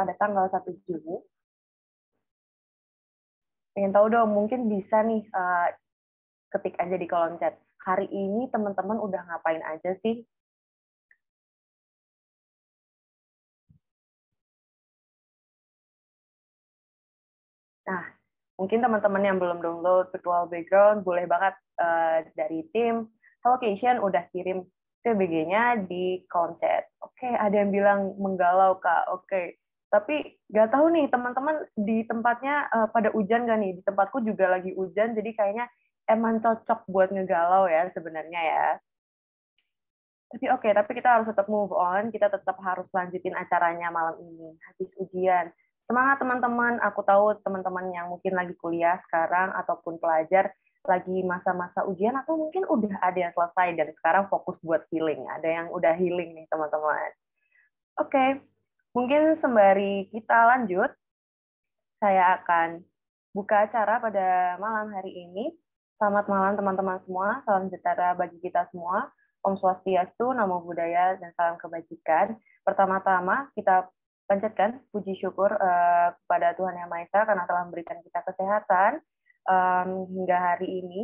pada tanggal 1 Juni. Pengen tahu dong, mungkin bisa nih ketik aja di kolom chat. Hari ini teman-teman udah ngapain aja sih? Nah, mungkin teman-teman yang belum download virtual background, boleh banget dari tim Hellocation udah kirim CBG-nya di kolom chat. Oke, ada yang bilang menggalau, Kak. Oke, tapi nggak tahu nih teman-teman di tempatnya pada hujan nggak nih? Di tempatku juga lagi hujan, jadi kayaknya emang cocok buat ngegalau ya sebenarnya ya. Tapi oke, tapi kita harus tetap move on, kita tetap harus lanjutin acaranya malam ini, habis ujian. Semangat teman-teman, aku tahu teman-teman yang mungkin lagi kuliah sekarang, ataupun pelajar, lagi masa-masa ujian, atau mungkin udah ada yang selesai, dan sekarang fokus buat healing. Ada yang udah healing nih teman-teman. Oke, mungkin sembari kita lanjut, saya akan buka acara pada malam hari ini. Selamat malam teman-teman semua, salam sejahtera bagi kita semua. Om Swastiastu, Namo Buddhaya, dan salam kebajikan. Pertama-tama kita panjatkan puji syukur kepada Tuhan Yang Maha Esa karena telah memberikan kita kesehatan hingga hari ini,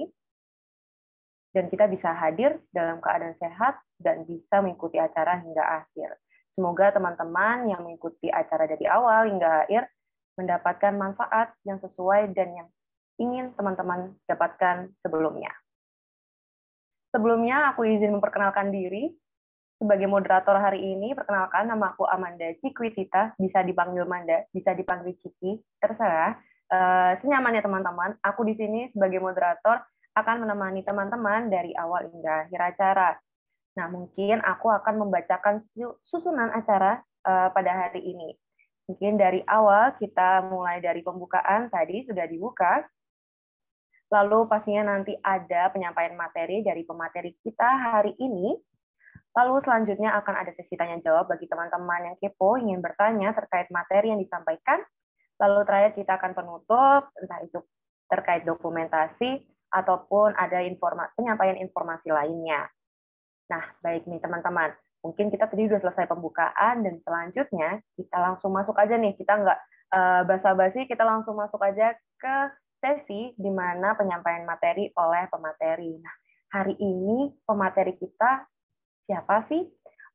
dan kita bisa hadir dalam keadaan sehat dan bisa mengikuti acara hingga akhir. Semoga teman-teman yang mengikuti acara dari awal hingga akhir mendapatkan manfaat yang sesuai dan yang ingin teman-teman dapatkan sebelumnya. Sebelumnya, aku izin memperkenalkan diri. Sebagai moderator hari ini, perkenalkan, nama aku Amanda Cikwitita, bisa dipanggil Manda, bisa dipanggil Ciki, terserah. Senyamannya teman-teman, aku di sini sebagai moderator akan menemani teman-teman dari awal hingga akhir acara. Nah, mungkin aku akan membacakan susunan acara pada hari ini. Mungkin dari awal, kita mulai dari pembukaan, tadi sudah dibuka. Lalu pastinya nanti ada penyampaian materi dari pemateri kita hari ini. Lalu selanjutnya akan ada sesi tanya-jawab bagi teman-teman yang kepo, ingin bertanya terkait materi yang disampaikan. Lalu terakhir kita akan penutup, entah itu terkait dokumentasi, ataupun ada penyampaian informasi lainnya. Nah, baik nih teman-teman. Mungkin kita tadi sudah selesai pembukaan, dan selanjutnya kita langsung masuk aja nih. Kita nggak basa-basi, kita langsung masuk aja ke sesi di mana penyampaian materi oleh pemateri. Nah, hari ini pemateri kita siapa sih?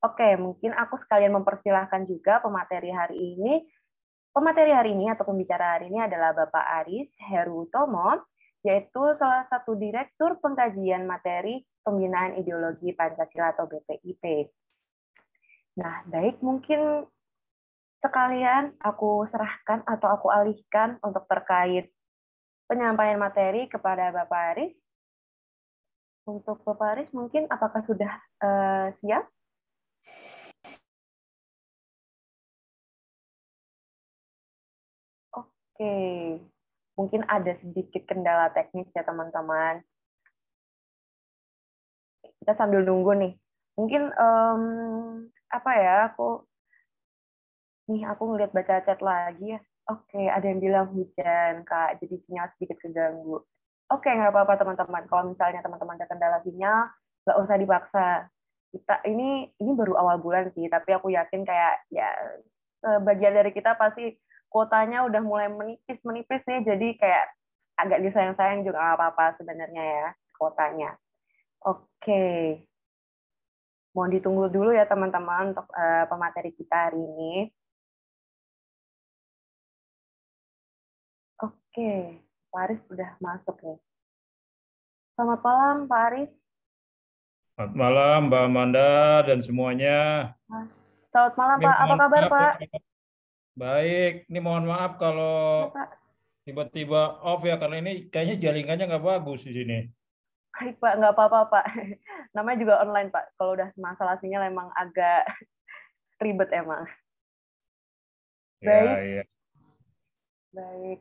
Oke, mungkin aku sekalian mempersilahkan juga pemateri hari ini. Pemateri hari ini atau pembicara hari ini adalah Bapak Aris Herutomo, yaitu salah satu Direktur Pengkajian Materi Pembinaan Ideologi Pancasila atau BPIP. Nah, baik, mungkin sekalian aku serahkan atau aku alihkan untuk terkait penyampaian materi kepada Bapak Aris. Untuk Bapak Aris, mungkin apakah sudah siap? Oke, mungkin ada sedikit kendala teknis ya teman-teman. Kita sambil nunggu nih. Mungkin apa ya? Aku ngeliat baca chat lagi ya. Oke, ada yang bilang hujan, Kak. Jadi sinyal sedikit keganggu. Oke, nggak apa-apa teman-teman. Kalau misalnya teman-teman ada kendala sinyal, nggak usah dipaksa. Ini baru awal bulan sih, tapi aku yakin kayak ya sebagian dari kita pasti kuotanya udah mulai menipis nih. Jadi kayak agak disayang-sayang juga nggak apa-apa sebenarnya ya kuotanya. Oke, mohon ditunggu dulu ya teman-teman untuk pemateri kita hari ini. Oke, Pak Aris udah masuk nih. Selamat malam, Pak Aris. Selamat malam, Mbak Amanda dan semuanya. Selamat malam, Ini Pak. Apa mohon kabar, maaf Pak? ya. Baik, ini mohon maaf kalau Ya, Pak. tiba-tiba off ya, karena ini kayaknya jaringannya nggak bagus di sini. Baik, Pak. Nggak apa-apa, Pak. Namanya juga online, Pak. Kalau udah masalah sinyal emang agak ribet emang. Ya, Baik, ya. baik.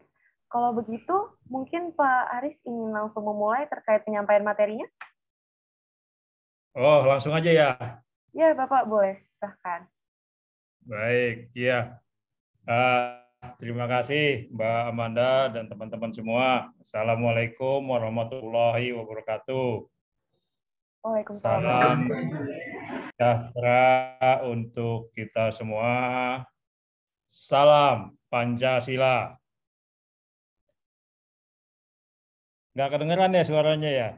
Kalau begitu, mungkin Pak Aris ingin langsung memulai terkait penyampaian materinya? Oh, langsung aja ya. Ya, Bapak boleh. Silahkan. Baik, ya. Ah, terima kasih Mbak Amanda dan teman-teman semua. Assalamualaikum warahmatullahi wabarakatuh. Waalaikumsalam Salam warahmatullahi wabarakatuh. sejahtera untuk kita semua. Salam Pancasila. Nggak kedengeran ya suaranya ya?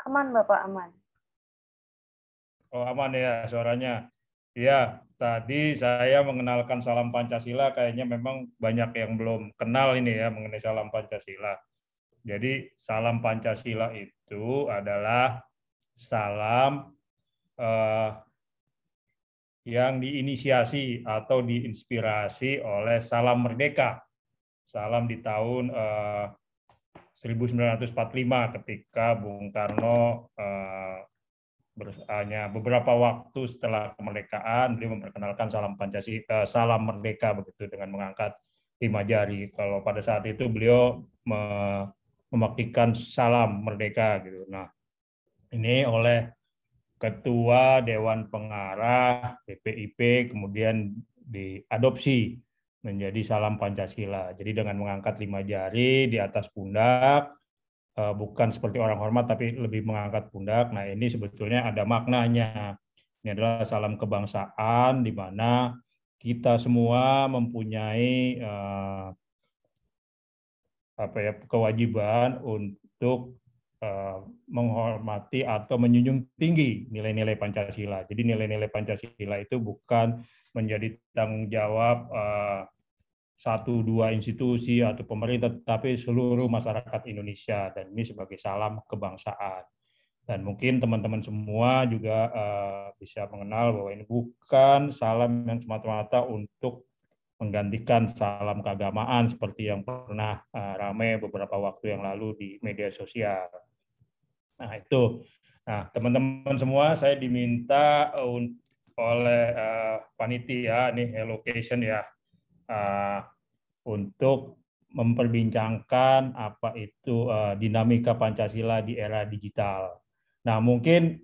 Aman, Bapak, aman. Oh, aman ya suaranya. Ya, tadi saya mengenalkan salam Pancasila, kayaknya memang banyak yang belum kenal ini ya mengenai salam Pancasila. Jadi salam Pancasila itu adalah salam eh, yang diinisiasi atau diinspirasi oleh Salam Merdeka. Salam di tahun 1945 ketika Bung Karno hanya beberapa waktu setelah kemerdekaan beliau memperkenalkan salam Pancasila, salam merdeka begitu dengan mengangkat 5 jari. Kalau pada saat itu beliau memaktikan salam merdeka gitu. Nah, ini oleh Ketua Dewan Pengarah BPIP kemudian diadopsi menjadi salam Pancasila. Jadi dengan mengangkat 5 jari di atas pundak, bukan seperti orang hormat tapi lebih mengangkat pundak. Nah, ini sebetulnya ada maknanya. Ini adalah salam kebangsaan di mana kita semua mempunyai kewajiban untuk menghormati atau menjunjung tinggi nilai-nilai Pancasila. Jadi nilai-nilai Pancasila itu bukan menjadi tanggung jawab satu dua institusi atau pemerintah, tetapi seluruh masyarakat Indonesia, dan ini sebagai salam kebangsaan. Dan mungkin teman-teman semua juga bisa mengenal bahwa ini bukan salam yang semata-mata untuk menggantikan salam keagamaan seperti yang pernah ramai beberapa waktu yang lalu di media sosial. Nah, itu. Nah, teman-teman semua, saya diminta oleh panitia nih allocation ya, untuk memperbincangkan apa itu dinamika Pancasila di era digital. Nah, mungkin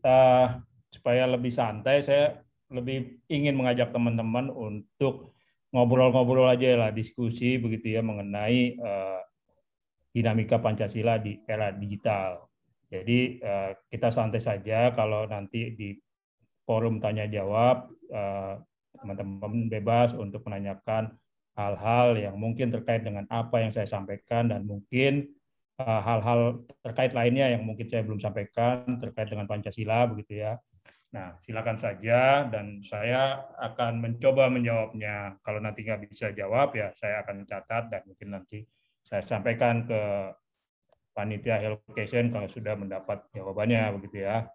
supaya lebih santai, saya lebih ingin mengajak teman-teman untuk ngobrol-ngobrol aja lah, diskusi begitu ya mengenai dinamika Pancasila di era digital. Jadi kita santai saja, kalau nanti di forum tanya jawab teman-teman bebas untuk menanyakan hal-hal yang mungkin terkait dengan apa yang saya sampaikan, dan mungkin hal-hal terkait lainnya yang mungkin saya belum sampaikan terkait dengan Pancasila begitu ya. Nah, silakan saja dan saya akan mencoba menjawabnya. Kalau nanti nggak bisa jawab ya saya akan catat dan mungkin nanti saya sampaikan ke panitia allocation kalau sudah mendapat jawabannya begitu ya.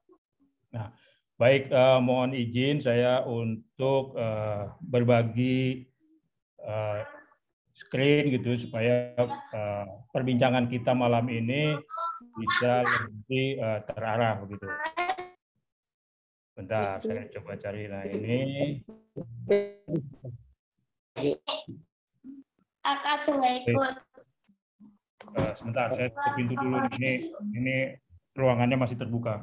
Nah, baik, mohon izin saya untuk berbagi screen gitu supaya perbincangan kita malam ini bisa lebih terarah begitu. Bentar, saya coba cari. Nah, ini. Kakak coba ikut. Sebentar, saya tutup pintu dulu. Ini ruangannya masih terbuka.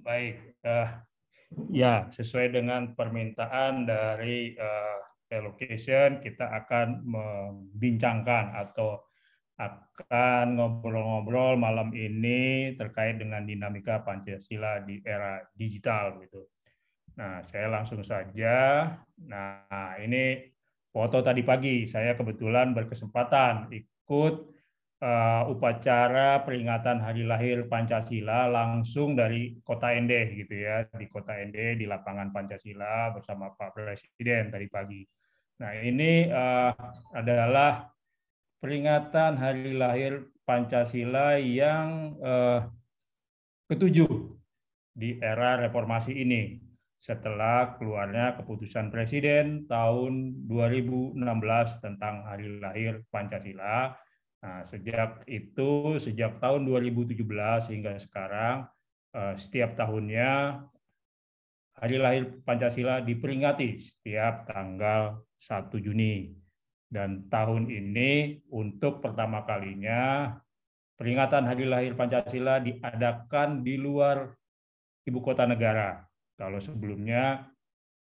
Baik, ya sesuai dengan permintaan dari allocation, kita akan membincangkan atau akan ngobrol-ngobrol malam ini terkait dengan dinamika Pancasila di era digital gitu. Nah, saya langsung saja. Nah, ini foto tadi pagi. Saya kebetulan berkesempatan ikut upacara peringatan Hari Lahir Pancasila langsung dari Kota Ende gitu ya, di Kota Ende di lapangan Pancasila bersama Pak Presiden tadi pagi. Nah, ini adalah peringatan Hari Lahir Pancasila yang ketujuh di era reformasi ini setelah keluarnya keputusan Presiden tahun 2016 tentang Hari Lahir Pancasila. Nah, sejak tahun 2017 hingga sekarang, setiap tahunnya Hari Lahir Pancasila diperingati setiap tanggal 1 Juni. Dan tahun ini untuk pertama kalinya peringatan Hari Lahir Pancasila diadakan di luar ibu kota negara. Kalau sebelumnya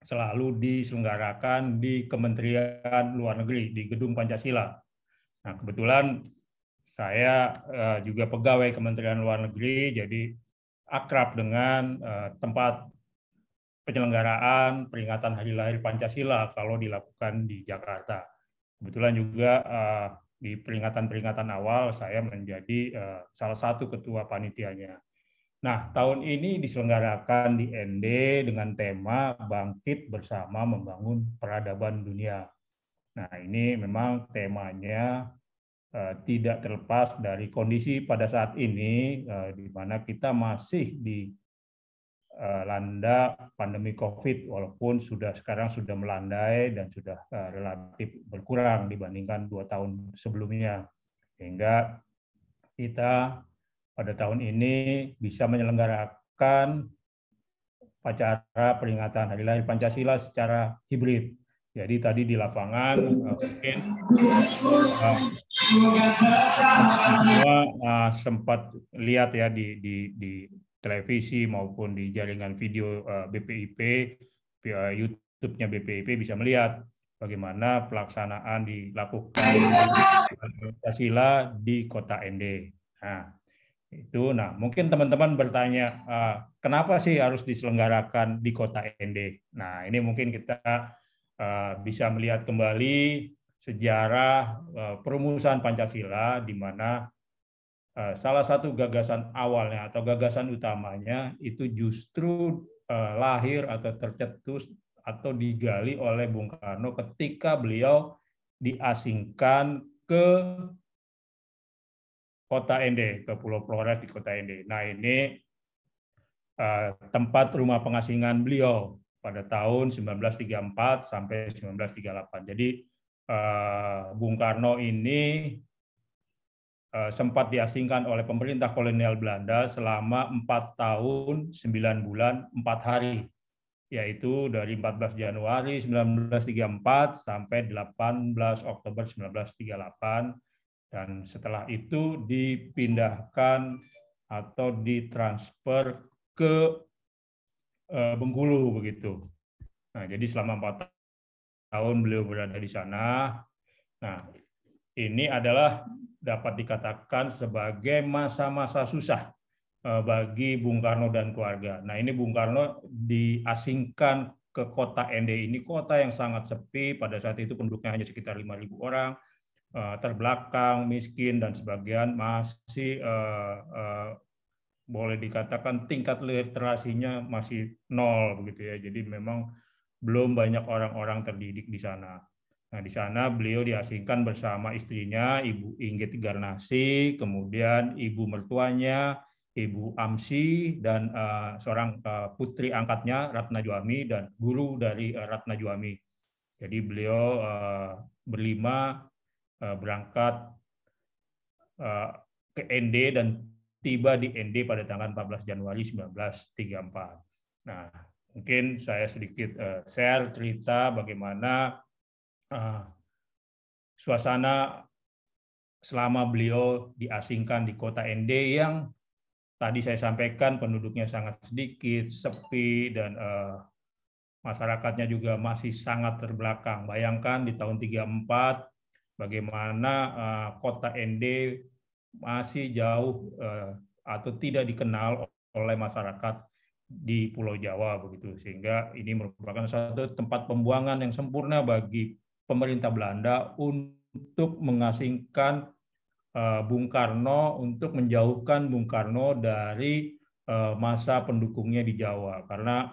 selalu diselenggarakan di Kementerian Luar Negeri, di Gedung Pancasila. Nah, kebetulan saya juga pegawai Kementerian Luar Negeri, jadi akrab dengan tempat penyelenggaraan peringatan Hari Lahir Pancasila kalau dilakukan di Jakarta. Kebetulan juga di peringatan-peringatan awal saya menjadi salah satu ketua panitianya. Nah, tahun ini diselenggarakan di ND dengan tema Bangkit Bersama Membangun Peradaban Dunia. Nah, ini memang temanya tidak terlepas dari kondisi pada saat ini, di mana kita masih dilanda pandemi COVID, walaupun sekarang sudah melandai dan sudah relatif berkurang dibandingkan 2 tahun sebelumnya. Sehingga kita pada tahun ini bisa menyelenggarakan acara peringatan Hari Lahir Pancasila secara hibrid. Jadi tadi di lapangan mungkin semua sempat lihat ya di televisi maupun di jaringan video BPIP, YouTube-nya BPIP bisa melihat bagaimana pelaksanaan dilakukan Pancasila di Kota ND. Nah, mungkin teman-teman bertanya, kenapa sih harus diselenggarakan di Kota ND? Nah, ini mungkin kita bisa melihat kembali sejarah perumusan Pancasila, di mana salah satu gagasan awalnya atau gagasan utamanya itu justru lahir atau tercetus atau digali oleh Bung Karno ketika beliau diasingkan ke Kota ND, ke Pulau Flores di Kota ND. Nah, ini tempat rumah pengasingan beliau pada tahun 1934 sampai 1938. Jadi Bung Karno ini sempat diasingkan oleh pemerintah kolonial Belanda selama 4 tahun, 9 bulan, 4 hari, yaitu dari 14 Januari 1934 sampai 18 Oktober 1938. Dan setelah itu dipindahkan atau ditransfer ke Bengkulu begitu. Nah, jadi selama 4 tahun beliau berada di sana. Nah, ini adalah dapat dikatakan sebagai masa-masa susah bagi Bung Karno dan keluarga. Nah, ini Bung Karno diasingkan ke Kota ND. Ini kota yang sangat sepi, pada saat itu penduduknya hanya sekitar 5.000 orang. Terbelakang, miskin, dan sebagian masih boleh dikatakan tingkat literasinya masih 0 begitu ya. Jadi memang belum banyak orang-orang terdidik di sana. Nah, di sana beliau diasingkan bersama istrinya, Ibu Inggit Garnasi, kemudian ibu mertuanya, Ibu Amsi, dan seorang putri angkatnya, Ratna Juami, dan guru dari Ratna Juami. Jadi beliau berlima berangkat ke ND dan tiba di ND pada tanggal 14 Januari 1934. Nah, mungkin saya sedikit share cerita bagaimana suasana selama beliau diasingkan di Kota ND yang tadi saya sampaikan penduduknya sangat sedikit, sepi, dan masyarakatnya juga masih sangat terbelakang. Bayangkan di tahun 34 bagaimana Kota ND masih jauh atau tidak dikenal oleh masyarakat di Pulau Jawa begitu, sehingga ini merupakan satu tempat pembuangan yang sempurna bagi pemerintah Belanda untuk mengasingkan Bung Karno, untuk menjauhkan Bung Karno dari masa pendukungnya di Jawa. Karena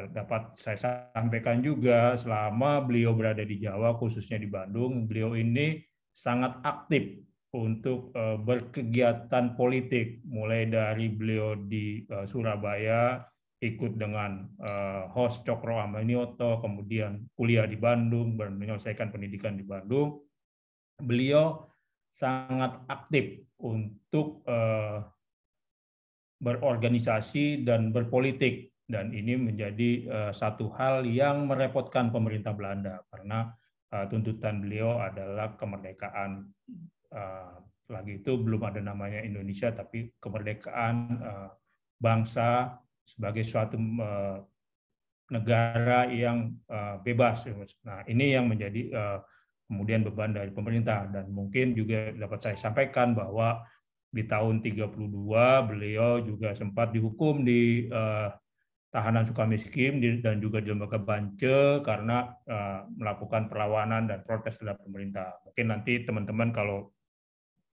dapat saya sampaikan juga selama beliau berada di Jawa, khususnya di Bandung, beliau ini sangat aktif untuk berkegiatan politik, mulai dari beliau di Surabaya ikut dengan host Cokro Aminoto, kemudian kuliah di Bandung, menyelesaikan pendidikan di Bandung. Beliau sangat aktif untuk berorganisasi dan berpolitik, dan ini menjadi satu hal yang merepotkan pemerintah Belanda karena tuntutan beliau adalah kemerdekaan. Lagi itu belum ada namanya Indonesia, tapi kemerdekaan bangsa sebagai suatu negara yang bebas. Nah, ini yang menjadi kemudian beban dari pemerintah. Dan mungkin juga dapat saya sampaikan bahwa di tahun 32 beliau juga sempat dihukum di tahanan Sukamiskin dan juga di lembaga Bance karena melakukan perlawanan dan protes terhadap pemerintah. Mungkin nanti teman-teman kalau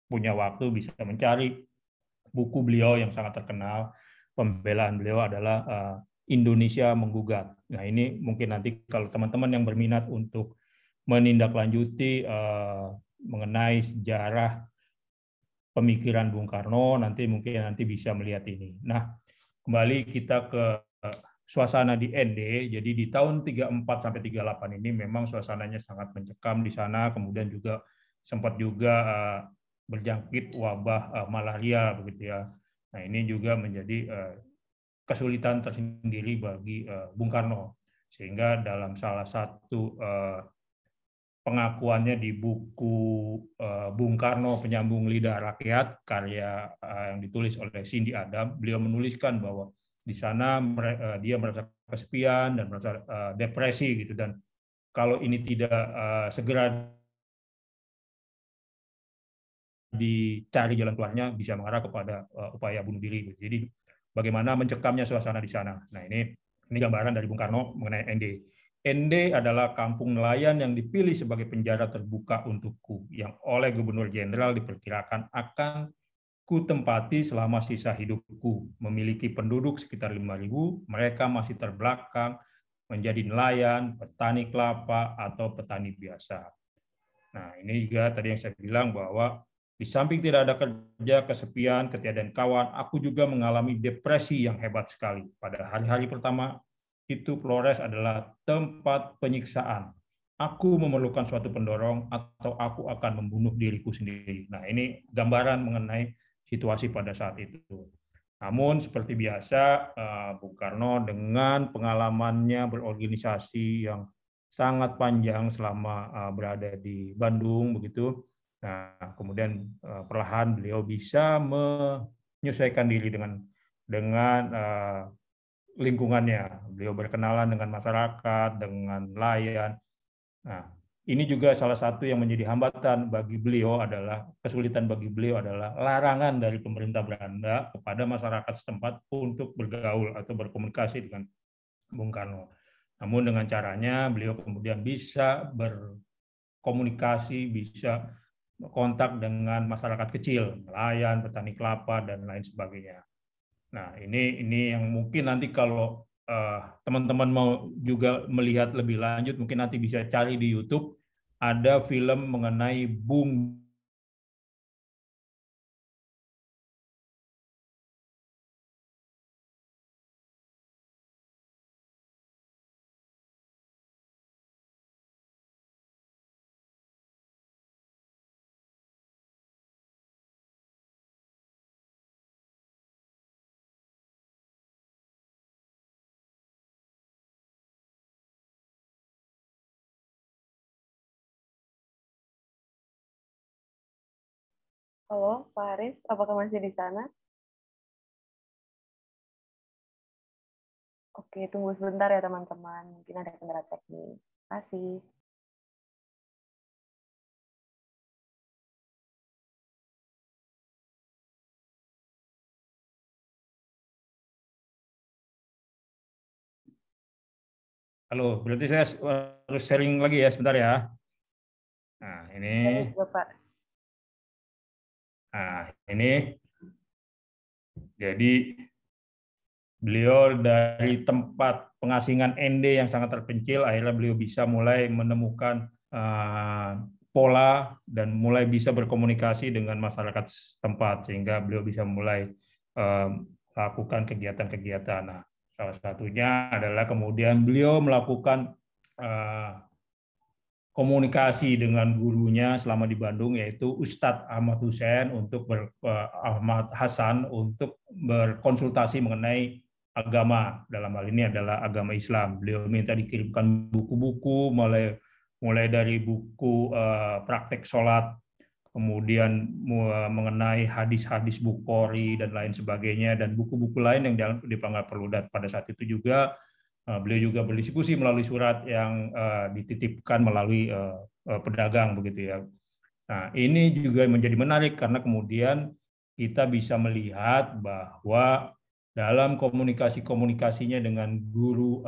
punya waktu bisa mencari buku beliau yang sangat terkenal. Pembelaan beliau adalah Indonesia Menggugat. Nah, ini mungkin nanti kalau teman-teman yang berminat untuk menindaklanjuti mengenai sejarah pemikiran Bung Karno, nanti bisa melihat ini. Nah, kembali kita ke suasana di ND. Jadi di tahun 34 sampai 38 ini memang suasananya sangat mencekam di sana, kemudian juga sempat juga berjangkit wabah malaria begitu ya. Nah, ini juga menjadi kesulitan tersendiri bagi Bung Karno, sehingga dalam salah satu pengakuannya di buku Bung Karno Penyambung Lidah Rakyat karya yang ditulis oleh Cindy Adam, beliau menuliskan bahwa di sana dia merasa kesepian dan merasa depresi gitu, dan kalau ini tidak segera dicari jalan keluarnya bisa mengarah kepada upaya bunuh diri. Jadi bagaimana mencekamnya suasana di sana. Nah, ini gambaran dari Bung Karno mengenai ND. ND adalah kampung nelayan yang dipilih sebagai penjara terbuka untukku, yang oleh Gubernur Jenderal diperkirakan akan kutempati selama sisa hidupku. Memiliki penduduk sekitar 5.000, mereka masih terbelakang menjadi nelayan, petani kelapa, atau petani biasa. Nah, ini juga tadi yang saya bilang bahwa di samping tidak ada kerja, kesepian, ketiadaan kawan, aku juga mengalami depresi yang hebat sekali. Pada hari-hari pertama itu Flores adalah tempat penyiksaan. Aku memerlukan suatu pendorong atau aku akan membunuh diriku sendiri. Nah, ini gambaran mengenai situasi pada saat itu. Namun seperti biasa, Bung Karno dengan pengalamannya berorganisasi yang sangat panjang selama berada di Bandung begitu. Nah, kemudian perlahan beliau bisa menyesuaikan diri dengan lingkungannya. Beliau berkenalan dengan masyarakat, dengan nelayan. Nah, ini juga salah satu yang menjadi hambatan bagi beliau adalah kesulitan bagi beliau adalah larangan dari pemerintah Belanda kepada masyarakat setempat untuk bergaul atau berkomunikasi dengan Bung Karno. Namun dengan caranya beliau kemudian bisa berkomunikasi, bisa kontak dengan masyarakat kecil, nelayan, petani kelapa, dan lain sebagainya. Nah, ini yang mungkin nanti kalau teman-teman mau juga melihat lebih lanjut, mungkin nanti bisa cari di YouTube, ada film mengenai Bung. Halo, Pak Haris, apakah masih di sana? Oke, tunggu sebentar ya teman-teman. Mungkin ada kendala teknis. Terima kasih. Halo, berarti saya harus sharing lagi ya sebentar ya. Nah, ini. Bapak. Nah, ini. Jadi beliau dari tempat pengasingan ND yang sangat terpencil, akhirnya beliau bisa mulai menemukan pola dan mulai bisa berkomunikasi dengan masyarakat setempat, sehingga beliau bisa mulai melakukan kegiatan-kegiatan. Nah, salah satunya adalah kemudian beliau melakukan komunikasi dengan gurunya selama di Bandung, yaitu Ustadz Ahmad Hussein Ahmad Hasan untuk berkonsultasi mengenai agama, dalam hal ini adalah agama Islam. Beliau minta dikirimkan buku-buku mulai dari buku praktek sholat, kemudian mengenai hadis-hadis Bukhari dan lain sebagainya, dan buku-buku lain yang dianggap perlu. Dan pada saat itu juga Beliau juga berdiskusi melalui surat yang dititipkan melalui pedagang begitu ya. Nah, ini juga menjadi menarik karena kemudian kita bisa melihat bahwa dalam komunikasinya dengan guru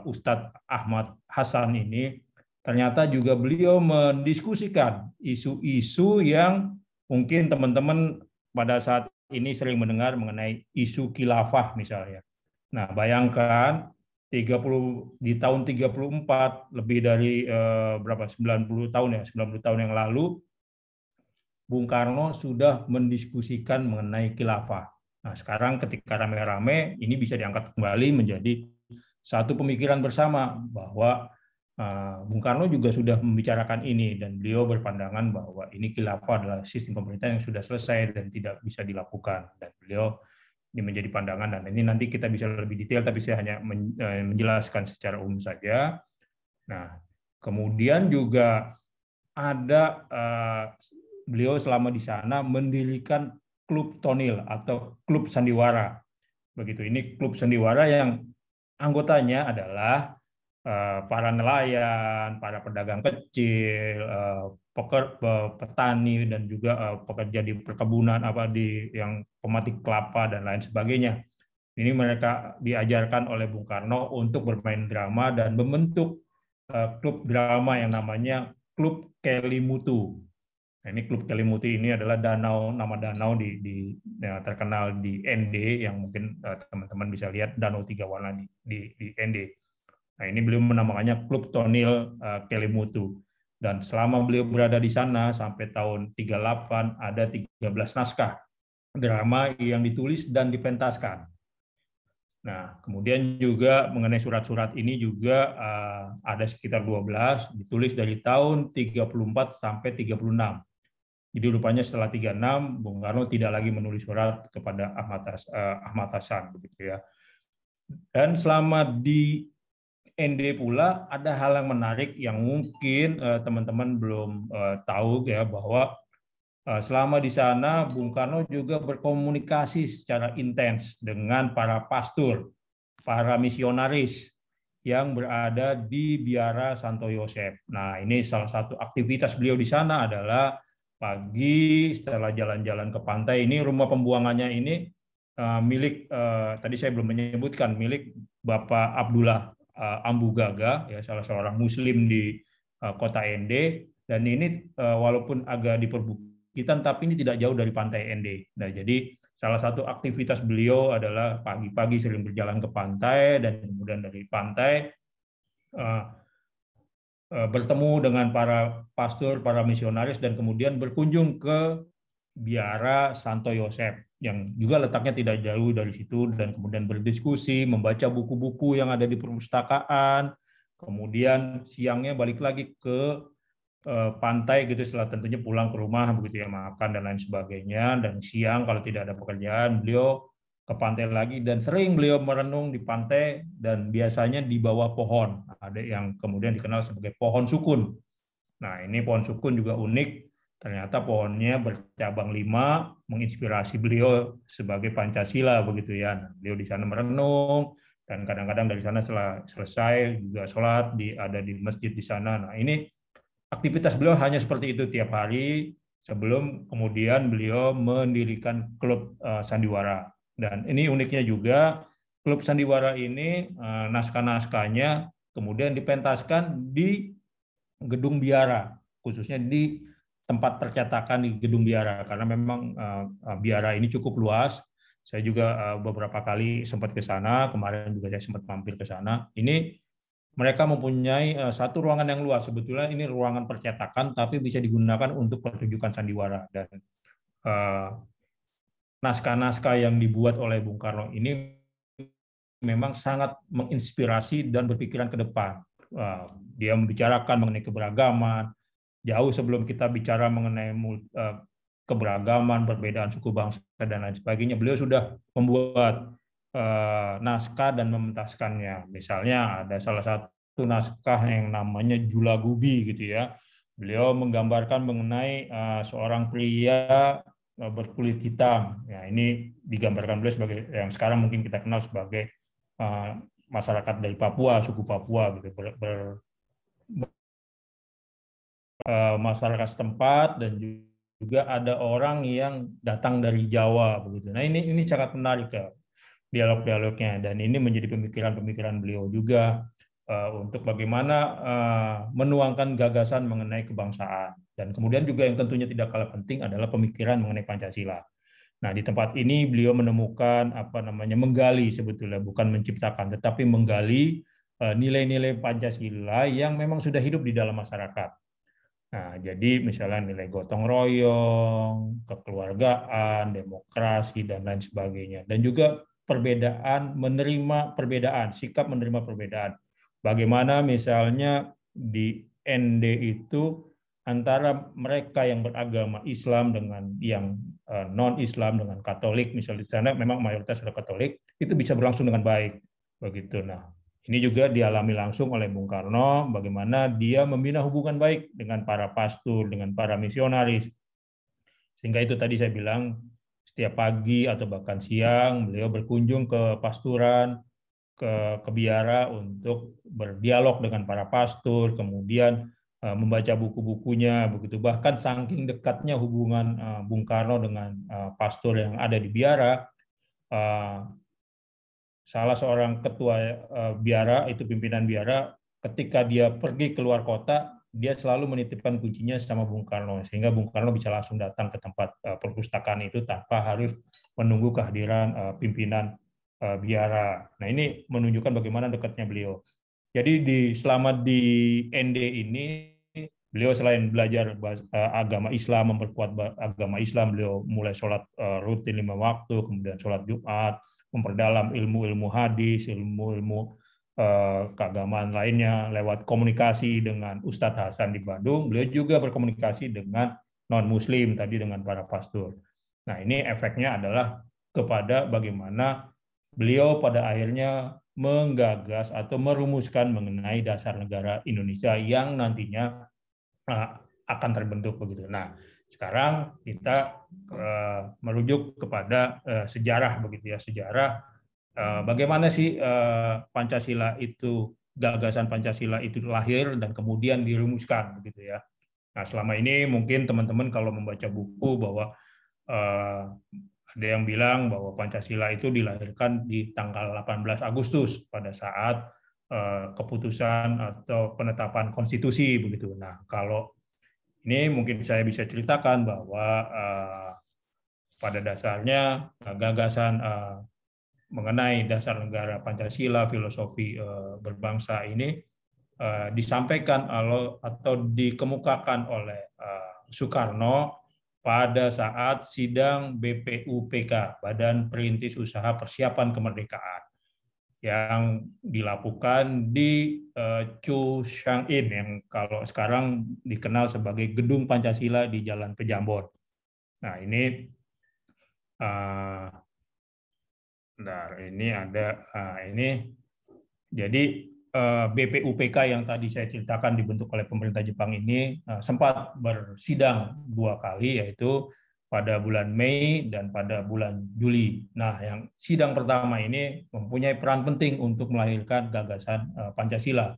Ustadz Ahmad Hasan ini, ternyata juga beliau mendiskusikan isu-isu yang mungkin teman-teman pada saat ini sering mendengar mengenai isu khilafah misalnya. Nah, bayangkan 30 di tahun 34 lebih dari berapa 90 tahun ya, 90 tahun yang lalu Bung Karno sudah mendiskusikan mengenai khilafah. Nah, sekarang ketika rame-rame ini bisa diangkat kembali menjadi satu pemikiran bersama bahwa Bung Karno juga sudah membicarakan ini dan beliau berpandangan bahwa ini khilafah adalah sistem pemerintahan yang sudah selesai dan tidak bisa dilakukan. Dan beliau ini menjadi pandangan dan ini nanti kita bisa lebih detail tapi saya hanya menjelaskan secara umum saja. Nah, kemudian juga ada beliau selama di sana mendirikan klub tonil atau klub sandiwara. Begitu, ini klub sandiwara yang anggotanya adalah para nelayan, para pedagang kecil, petani dan juga pekerja di perkebunan yang pemetik kelapa dan lain sebagainya. Ini mereka diajarkan oleh Bung Karno untuk bermain drama dan membentuk klub drama yang namanya Klub Kelimutu. Nah, ini Klub Kelimutu ini adalah nama danau ya, terkenal di ND yang mungkin teman-teman bisa lihat danau 3 warna di ND. Nah, ini beliau menamakannya Klub Tonil Kelimutu. Dan selama beliau berada di sana sampai tahun 38 ada 13 naskah drama yang ditulis dan dipentaskan. Nah, kemudian juga mengenai surat-surat ini juga ada sekitar 12 ditulis dari tahun 34 sampai 36. Jadi rupanya setelah 36 Bung Karno tidak lagi menulis surat kepada Ahmad Hasan begitu ya. Dan selama di ND pula ada hal yang menarik yang mungkin teman-teman belum tahu ya, bahwa selama di sana Bung Karno juga berkomunikasi secara intens dengan para pastor, para misionaris yang berada di Biara Santo Yosef. Nah, ini salah satu aktivitas beliau di sana adalah pagi setelah jalan-jalan ke pantai. Ini rumah pembuangannya ini milik tadi saya belum menyebutkan, milik Bapak Abdullah Ambu Gaga, ya, salah seorang Muslim di kota ND. Dan ini walaupun agak di perbukitan, tapi ini tidak jauh dari pantai ND. Nah, jadi salah satu aktivitas beliau adalah pagi-pagi sering berjalan ke pantai dan kemudian dari pantai bertemu dengan para pastor, para misionaris dan kemudian berkunjung ke Biara Santo Yosef yang juga letaknya tidak jauh dari situ dan kemudian berdiskusi, membaca buku-buku yang ada di perpustakaan, kemudian siangnya balik lagi ke pantai gitu setelah tentunya pulang ke rumah begitu ya, makan dan lain sebagainya, dan siang kalau tidak ada pekerjaan beliau ke pantai lagi dan sering beliau merenung di pantai dan biasanya di bawah pohon. Ada yang kemudian dikenal sebagai pohon sukun. Nah, ini pohon sukun juga unik. Ternyata pohonnya bercabang 5, menginspirasi beliau sebagai Pancasila begitu ya. Nah, beliau di sana merenung dan kadang-kadang dari sana setelah selesai juga sholat ada di masjid di sana. Nah, ini aktivitas beliau hanya seperti itu tiap hari sebelum kemudian beliau mendirikan klub sandiwara. Dan ini uniknya juga klub sandiwara ini naskah-naskahnya kemudian dipentaskan di gedung biara, khususnya di tempat percetakan di gedung biara karena memang biara ini cukup luas. Saya juga beberapa kali sempat ke sana, kemarin juga saya sempat mampir ke sana. Ini mereka mempunyai satu ruangan yang luas. Sebetulnya ini ruangan percetakan, tapi bisa digunakan untuk pertunjukan sandiwara. Dan naskah-naskah yang dibuat oleh Bung Karno ini memang sangat menginspirasi dan berpikiran ke depan. Dia membicarakan mengenai keberagaman, jauh sebelum kita bicara mengenai keberagaman, perbedaan suku bangsa, dan lain sebagainya. Beliau sudah membuat naskah dan mementaskannya. Misalnya ada salah satu naskah yang namanya Julagubi gitu ya. Beliau menggambarkan mengenai seorang pria berkulit hitam. Ya, ini digambarkan beliau sebagai yang sekarang mungkin kita kenal sebagai masyarakat dari Papua, suku Papua gitu, masyarakat setempat, dan juga ada orang yang datang dari Jawa begitu. Nah, ini sangat menarik ya dialog-dialognya, dan ini menjadi pemikiran-pemikiran beliau juga untuk bagaimana menuangkan gagasan mengenai kebangsaan, dan kemudian juga yang tentunya tidak kalah penting adalah pemikiran mengenai Pancasila. Nah, di tempat ini beliau menemukan menggali, sebetulnya bukan menciptakan tetapi menggali nilai-nilai Pancasila yang memang sudah hidup di dalam masyarakat. Nah, jadi misalnya nilai gotong royong, kekeluargaan, demokrasi, dan lain sebagainya. Dan juga sikap menerima perbedaan. Bagaimana misalnya di ND itu antara mereka yang beragama Islam dengan yang non-Islam, dengan Katolik, misalnya di sana memang mayoritas sudah Katolik, itu bisa berlangsung dengan baik. Begitu. Nah, ini juga dialami langsung oleh Bung Karno, bagaimana dia membina hubungan baik dengan para pastor, dengan para misionaris. Sehingga itu tadi saya bilang, setiap pagi atau bahkan siang, beliau berkunjung ke pasturan, ke biara untuk berdialog dengan para pastor, kemudian membaca buku-bukunya, begitu. Bahkan saking dekatnya hubungan Bung Karno dengan pastor yang ada di biara, salah seorang ketua biara, itu pimpinan biara, ketika dia pergi keluar kota, dia selalu menitipkan kuncinya sama Bung Karno, sehingga Bung Karno bisa langsung datang ke tempat perpustakaan itu tanpa harus menunggu kehadiran pimpinan biara. Nah, ini menunjukkan bagaimana dekatnya beliau. Jadi selama di ND ini, beliau selain belajar agama Islam, memperkuat agama Islam, beliau mulai sholat rutin 5 waktu, kemudian sholat Jumat, memperdalam ilmu-ilmu hadis, ilmu-ilmu keagamaan lainnya lewat komunikasi dengan Ustadz Hasan di Bandung. Beliau juga berkomunikasi dengan non-Muslim tadi, dengan para pastor. Nah, ini efeknya adalah kepada bagaimana beliau pada akhirnya menggagas atau merumuskan mengenai dasar negara Indonesia yang nantinya akan terbentuk begitu. Nah, sekarang kita merujuk kepada sejarah begitu ya, sejarah bagaimana sih Pancasila itu, gagasan Pancasila itu lahir dan kemudian dirumuskan begitu ya. Nah, selama ini mungkin teman-teman kalau membaca buku bahwa ada yang bilang bahwa Pancasila itu dilahirkan di tanggal 18 Agustus pada saat keputusan atau penetapan konstitusi begitu. Nah, kalau ini mungkin saya bisa ceritakan bahwa pada dasarnya gagasan mengenai dasar negara Pancasila, filosofi berbangsa ini disampaikan atau dikemukakan oleh Soekarno pada saat sidang BPUPK, Badan Perintis Usaha Persiapan Kemerdekaan, yang dilakukan di Chu Shang In, yang kalau sekarang dikenal sebagai Gedung Pancasila di Jalan Pejambon. Nah, ini ini jadi BPUPK yang tadi saya ceritakan dibentuk oleh pemerintah Jepang ini sempat bersidang 2 kali, yaitu pada bulan Mei dan pada bulan Juli. Nah, yang sidang pertama ini mempunyai peran penting untuk melahirkan gagasan Pancasila.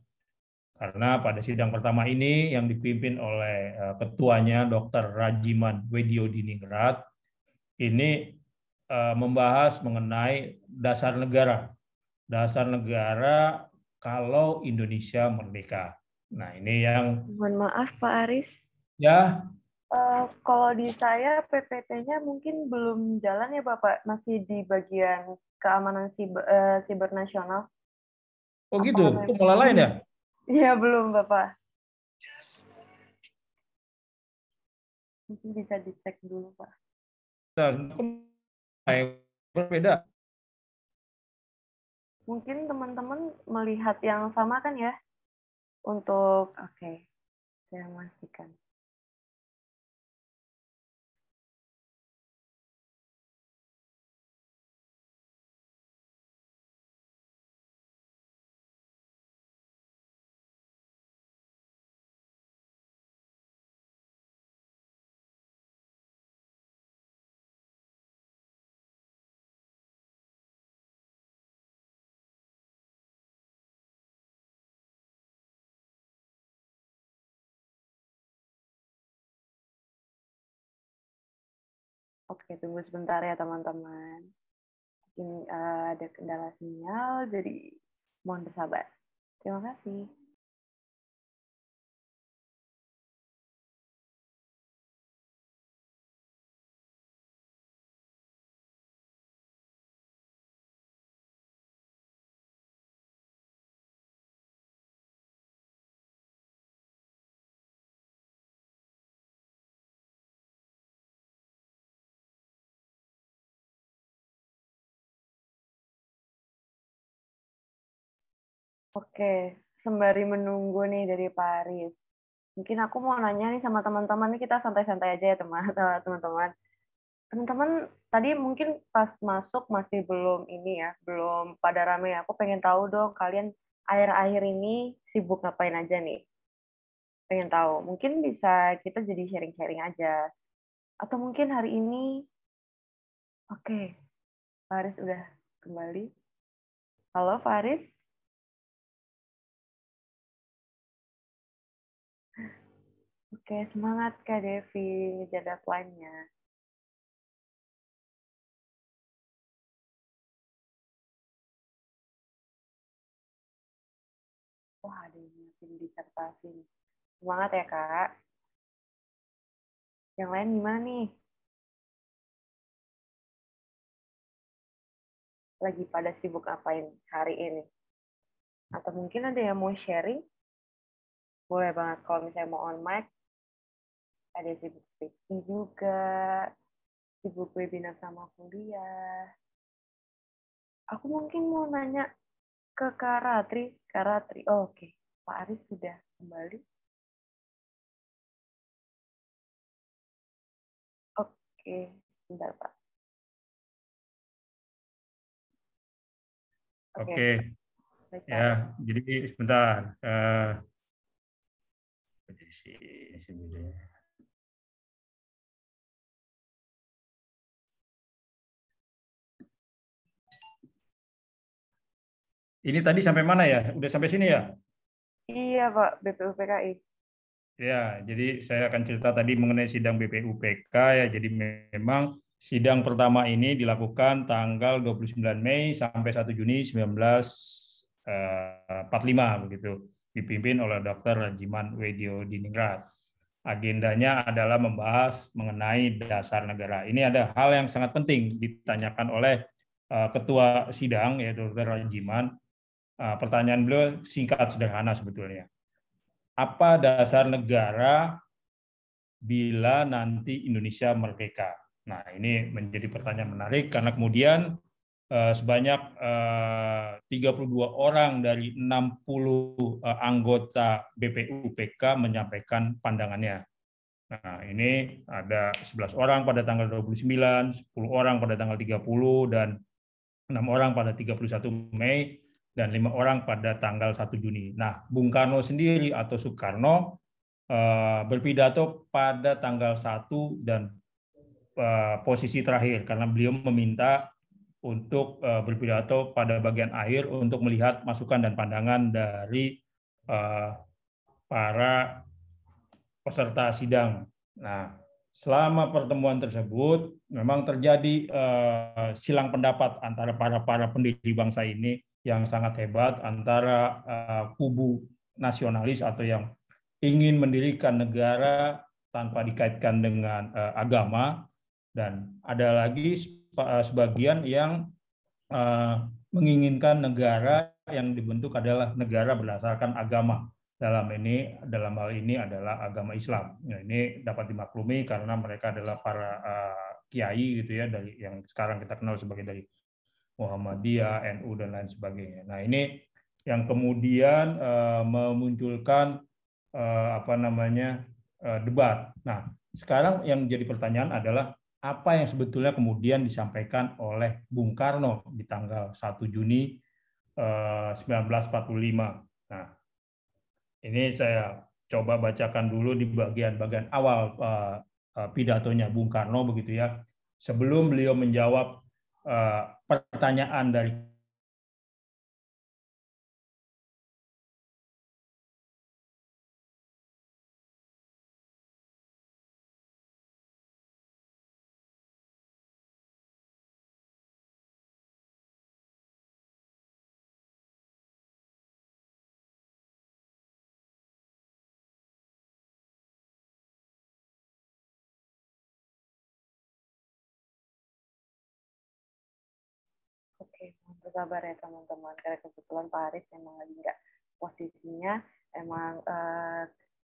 Karena pada sidang pertama ini yang dipimpin oleh ketuanya Dr. Rajiman Wediodiningrat, ini membahas mengenai dasar negara. Dasar negara kalau Indonesia merdeka. Nah, ini yang... Mohon maaf, Pak Aris. Ya. Kalau di saya, PPT-nya mungkin belum jalan ya, Bapak. Masih di bagian keamanan siber nasional. Oh gitu? Itu malah lain ya? Iya, belum, Bapak. Mungkin bisa dicek dulu, Pak. Berbeda. Mungkin teman-teman melihat yang sama kan ya? Untuk, oke, saya memastikan. Oke, tunggu sebentar ya teman-teman. Mungkin ada kendala sinyal, jadi mohon bersabar. Terima kasih. Oke, sembari menunggu nih dari Pak Aris. Mungkin aku mau nanya nih sama teman-teman, nih kita santai-santai aja ya teman-teman. Teman-teman tadi mungkin pas masuk masih belum ini ya, belum pada rame. Aku pengen tahu dong kalian akhir-akhir ini sibuk ngapain aja nih? Pengen tahu. Mungkin bisa kita jadi sharing-sharing aja. Atau mungkin hari ini, oke, Faris udah kembali. Halo Faris. Oke, semangat Kak Devi ngejar deadline-nya. Wah, ada yang nyiapin disertasi. Semangat ya, Kak. Yang lain gimana nih? Lagi pada sibuk ngapain hari ini? Atau mungkin ada yang mau sharing? Boleh banget kalau misalnya mau on mic. Ada yang sibuk skripsi juga, sibuk webinar sama kuliah. Aku mungkin mau nanya ke Kak Ratri. Kak Ratri, oh, oke. Pak Aris sudah kembali. Oke, bentar Pak. Oke, Baik, ya. Pak. Jadi sebentar. Sini. Ini tadi sampai mana ya? Udah sampai sini ya? Iya, Pak, BPUPKI. Ya, jadi saya akan cerita tadi mengenai sidang BPUPK ya. Jadi memang sidang pertama ini dilakukan tanggal 29 Mei sampai 1 Juni 1945 begitu. Dipimpin oleh Dr. Rajiman Wedyo Diningrat. Agendanya adalah membahas mengenai dasar negara. Ini ada hal yang sangat penting ditanyakan oleh ketua sidang ya Dr. Rajiman. Pertanyaan beliau singkat sederhana sebetulnya. Apa dasar negara bila nanti Indonesia merdeka? Nah, ini menjadi pertanyaan menarik karena kemudian sebanyak 32 orang dari 60 anggota BPUPK menyampaikan pandangannya. Nah, ini ada 11 orang pada tanggal 29, 10 orang pada tanggal 30, dan 6 orang pada 31 Mei, dan 5 orang pada tanggal 1 Juni. Nah, Bung Karno sendiri atau Soekarno berpidato pada tanggal 1 dan posisi terakhir karena beliau meminta untuk berpidato pada bagian akhir untuk melihat masukan dan pandangan dari para peserta sidang. Nah, selama pertemuan tersebut memang terjadi silang pendapat antara para pendiri bangsa ini yang sangat hebat antara kubu nasionalis atau yang ingin mendirikan negara tanpa dikaitkan dengan agama, dan ada lagi sebagian yang menginginkan negara yang dibentuk adalah negara berdasarkan agama. Dalam hal ini adalah agama Islam. Nah, ini dapat dimaklumi karena mereka adalah para kiai gitu ya, dari yang sekarang kita kenal sebagai dari Muhammadiyah, NU dan lain sebagainya. Nah, ini yang kemudian memunculkan debat. Nah, sekarang yang jadi pertanyaan adalah apa yang sebetulnya kemudian disampaikan oleh Bung Karno di tanggal 1 Juni 1945. Nah, ini saya coba bacakan dulu di bagian-bagian awal pidatonya Bung Karno begitu ya. Sebelum beliau menjawab pertanyaan dari Oke, bersabar ya teman-teman. Karena kebetulan Pak Aris memang lagi nggak posisinya, emang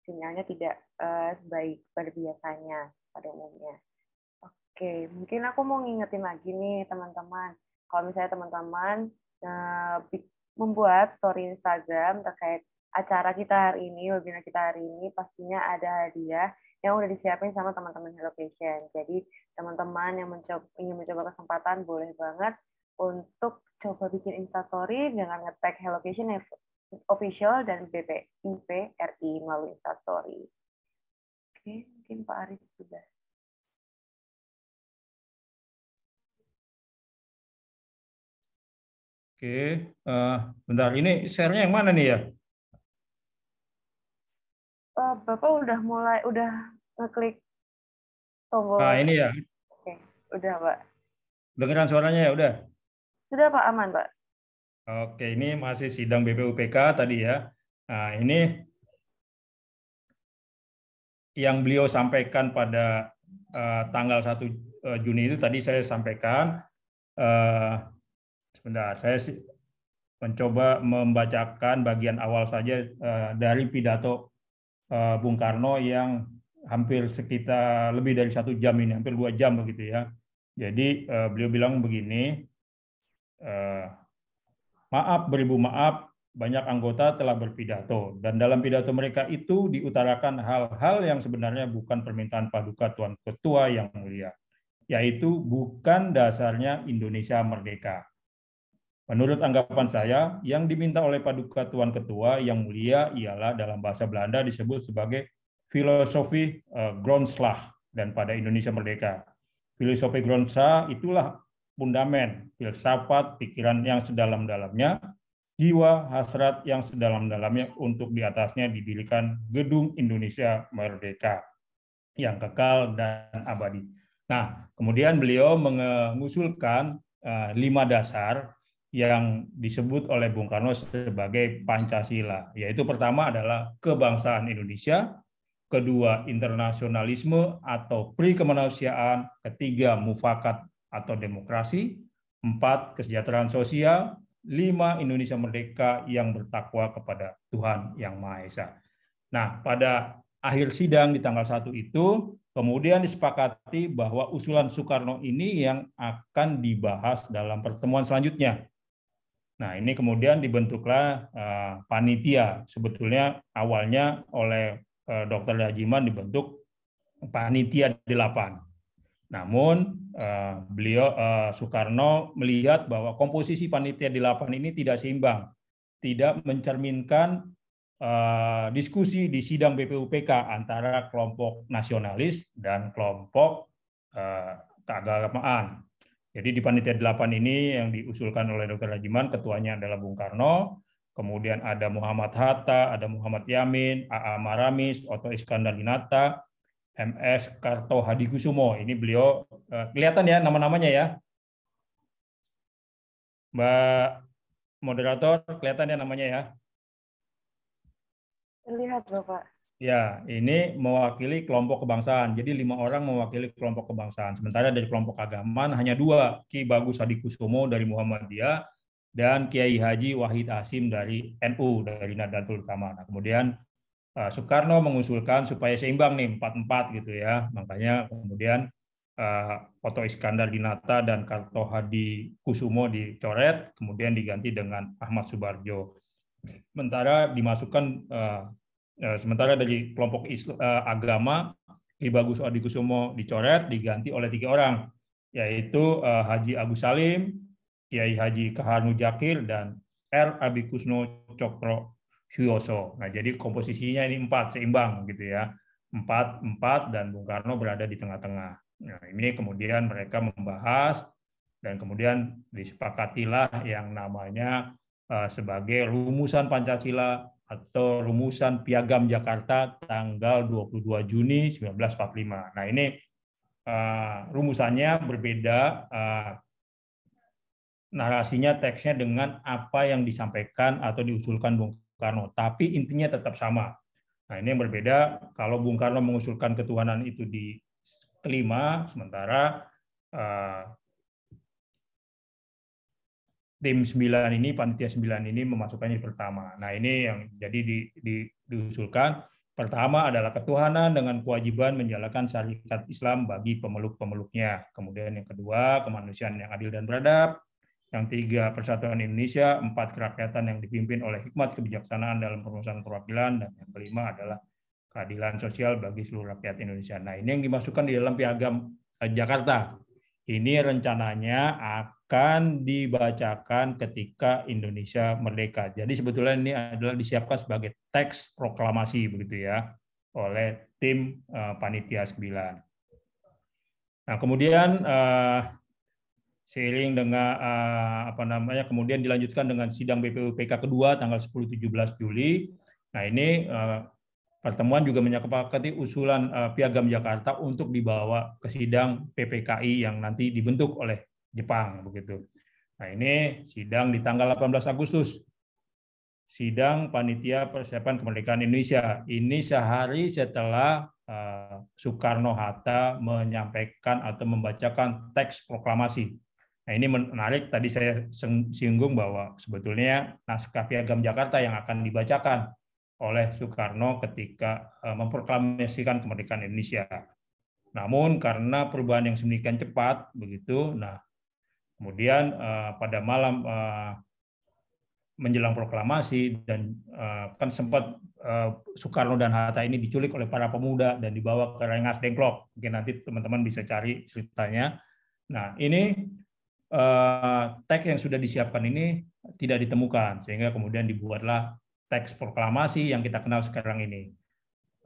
sinyalnya tidak baik pada biasanya pada umumnya. Oke, mungkin aku mau ngingetin lagi nih teman-teman. Kalau misalnya teman-teman membuat story Instagram terkait acara kita hari ini, webinar kita hari ini, pastinya ada hadiah yang udah disiapin sama teman-teman Hello Patient. Jadi teman-teman yang ingin mencoba kesempatan boleh banget untuk coba bikin Instastory dengan nge-tag Hello Patient Official dan BPIPRI melalui Instastory. Oke, mungkin Pak Aris sudah. Oke, bentar. Ini share-nya yang mana nih ya? Bapak udah ngeklik tombol. Nah, ini ya. Oke, udah Pak. Dengeran suaranya ya, udah? Sudah Pak, aman Pak. Oke, ini masih sidang BPUPK tadi ya. Nah, ini yang beliau sampaikan pada tanggal 1 Juni itu tadi saya sampaikan. Sebentar, saya mencoba membacakan bagian awal saja dari pidato Bung Karno yang hampir sekitar lebih dari 1 jam ini, hampir 2 jam begitu ya. Jadi beliau bilang begini, maaf beribu maaf, banyak anggota telah berpidato dan dalam pidato mereka itu diutarakan hal-hal yang sebenarnya bukan permintaan Paduka Tuan Ketua yang mulia, yaitu bukan dasarnya Indonesia merdeka. Menurut anggapan saya, yang diminta oleh Paduka Tuan Ketua yang mulia ialah dalam bahasa Belanda disebut sebagai filosofi grondslag dan pada Indonesia merdeka. Filosofi grondslag itulah fundamen, filsafat, pikiran yang sedalam-dalamnya, jiwa, hasrat yang sedalam-dalamnya untuk di atasnya didirikan gedung Indonesia merdeka yang kekal dan abadi. Nah, kemudian beliau mengusulkan 5 dasar yang disebut oleh Bung Karno sebagai Pancasila, yaitu pertama adalah kebangsaan Indonesia, kedua internasionalisme atau pri-kemanusiaan, ketiga mufakat atau demokrasi, 4 kesejahteraan sosial, 5 Indonesia merdeka yang bertakwa kepada Tuhan Yang Maha Esa. Nah, pada akhir sidang di tanggal 1 itu, kemudian disepakati bahwa usulan Soekarno ini yang akan dibahas dalam pertemuan selanjutnya. Nah, ini kemudian dibentuklah panitia. Sebetulnya awalnya oleh Dr. Rajiman dibentuk panitia 8. Namun beliau Soekarno melihat bahwa komposisi panitia 8 ini tidak seimbang, tidak mencerminkan diskusi di sidang BPUPK antara kelompok nasionalis dan kelompok keagamaan. Jadi di panitia 8 ini yang diusulkan oleh Dr. Rajiman, ketuanya adalah Bung Karno, kemudian ada Muhammad Hatta, ada Muhammad Yamin, A.A. Maramis, Otto Iskandar Dinata, MS Karto Hadikusumo. Ini beliau kelihatan ya nama-namanya ya, Mbak moderator, kelihatan ya namanya ya. Terlihat Bapak. Ya, ini mewakili kelompok kebangsaan. Jadi 5 orang mewakili kelompok kebangsaan. Sementara dari kelompok keagamaan hanya 2, Ki Bagus Hadikusumo dari Muhammadiyah dan Kiai Haji Wahid Hasim dari NU, dari Nahdlatul Ulama. Nah, kemudian Soekarno mengusulkan supaya seimbang nih 4-4 gitu ya. Makanya kemudian Otto Iskandar Dinata dan Karto Hadikusumo dicoret, kemudian diganti dengan Ahmad Subarjo. Sementara dimasukkan sementara dari kelompok agama, Ki Bagus Hadikusumo dicoret, diganti oleh 3 orang, yaitu Haji Agus Salim, Kiai Haji Kahar Mujakir, dan R. Abikusno Cokro Suyoso. Nah, jadi komposisinya ini 4 seimbang gitu ya, 4 dan Bung Karno berada di tengah-tengah. Nah, ini kemudian mereka membahas dan kemudian disepakatilah yang namanya sebagai rumusan Pancasila atau rumusan Piagam Jakarta tanggal 22 Juni 1945. Nah, ini rumusannya berbeda, narasinya, teksnya dengan apa yang disampaikan atau diusulkan Bung Karno, tapi intinya tetap sama. Nah, ini yang berbeda kalau Bung Karno mengusulkan ketuhanan itu diterima, sementara tim 9 ini, panitia 9 ini memasukkannya di pertama. Nah, ini yang jadi diusulkan. Pertama adalah ketuhanan dengan kewajiban menjalankan syariat Islam bagi pemeluk-pemeluknya. Kemudian yang kedua, kemanusiaan yang adil dan beradab. Yang tiga, persatuan Indonesia. Empat, kerakyatan yang dipimpin oleh hikmat kebijaksanaan dalam perumusan perwakilan. Dan yang kelima adalah keadilan sosial bagi seluruh rakyat Indonesia. Nah, ini yang dimasukkan di dalam Piagam Jakarta. Ini rencananya akan dibacakan ketika Indonesia merdeka. Jadi sebetulnya ini adalah disiapkan sebagai teks proklamasi begitu ya oleh tim panitia 9. Nah, kemudian seiring dengan kemudian dilanjutkan dengan sidang BPUPK kedua tanggal 10-17 Juli. Nah, ini pertemuan juga menyepakati usulan Piagam Jakarta untuk dibawa ke sidang PPKI yang nanti dibentuk oleh Jepang begitu. Nah, ini sidang di tanggal 18 Agustus. Sidang Panitia Persiapan Kemerdekaan Indonesia. Ini sehari setelah Soekarno-Hatta menyampaikan atau membacakan teks proklamasi. Nah, ini menarik, tadi saya singgung bahwa sebetulnya naskah Piagam Jakarta yang akan dibacakan oleh Soekarno ketika memproklamasikan kemerdekaan Indonesia. Namun karena perubahan yang sedemikian cepat begitu, nah kemudian pada malam menjelang proklamasi dan kan sempat Soekarno dan Hatta ini diculik oleh para pemuda dan dibawa ke Rengas Dengklok. Mungkin nanti teman-teman bisa cari ceritanya. Nah, ini teks yang sudah disiapkan ini tidak ditemukan, sehingga kemudian dibuatlah teks proklamasi yang kita kenal sekarang ini.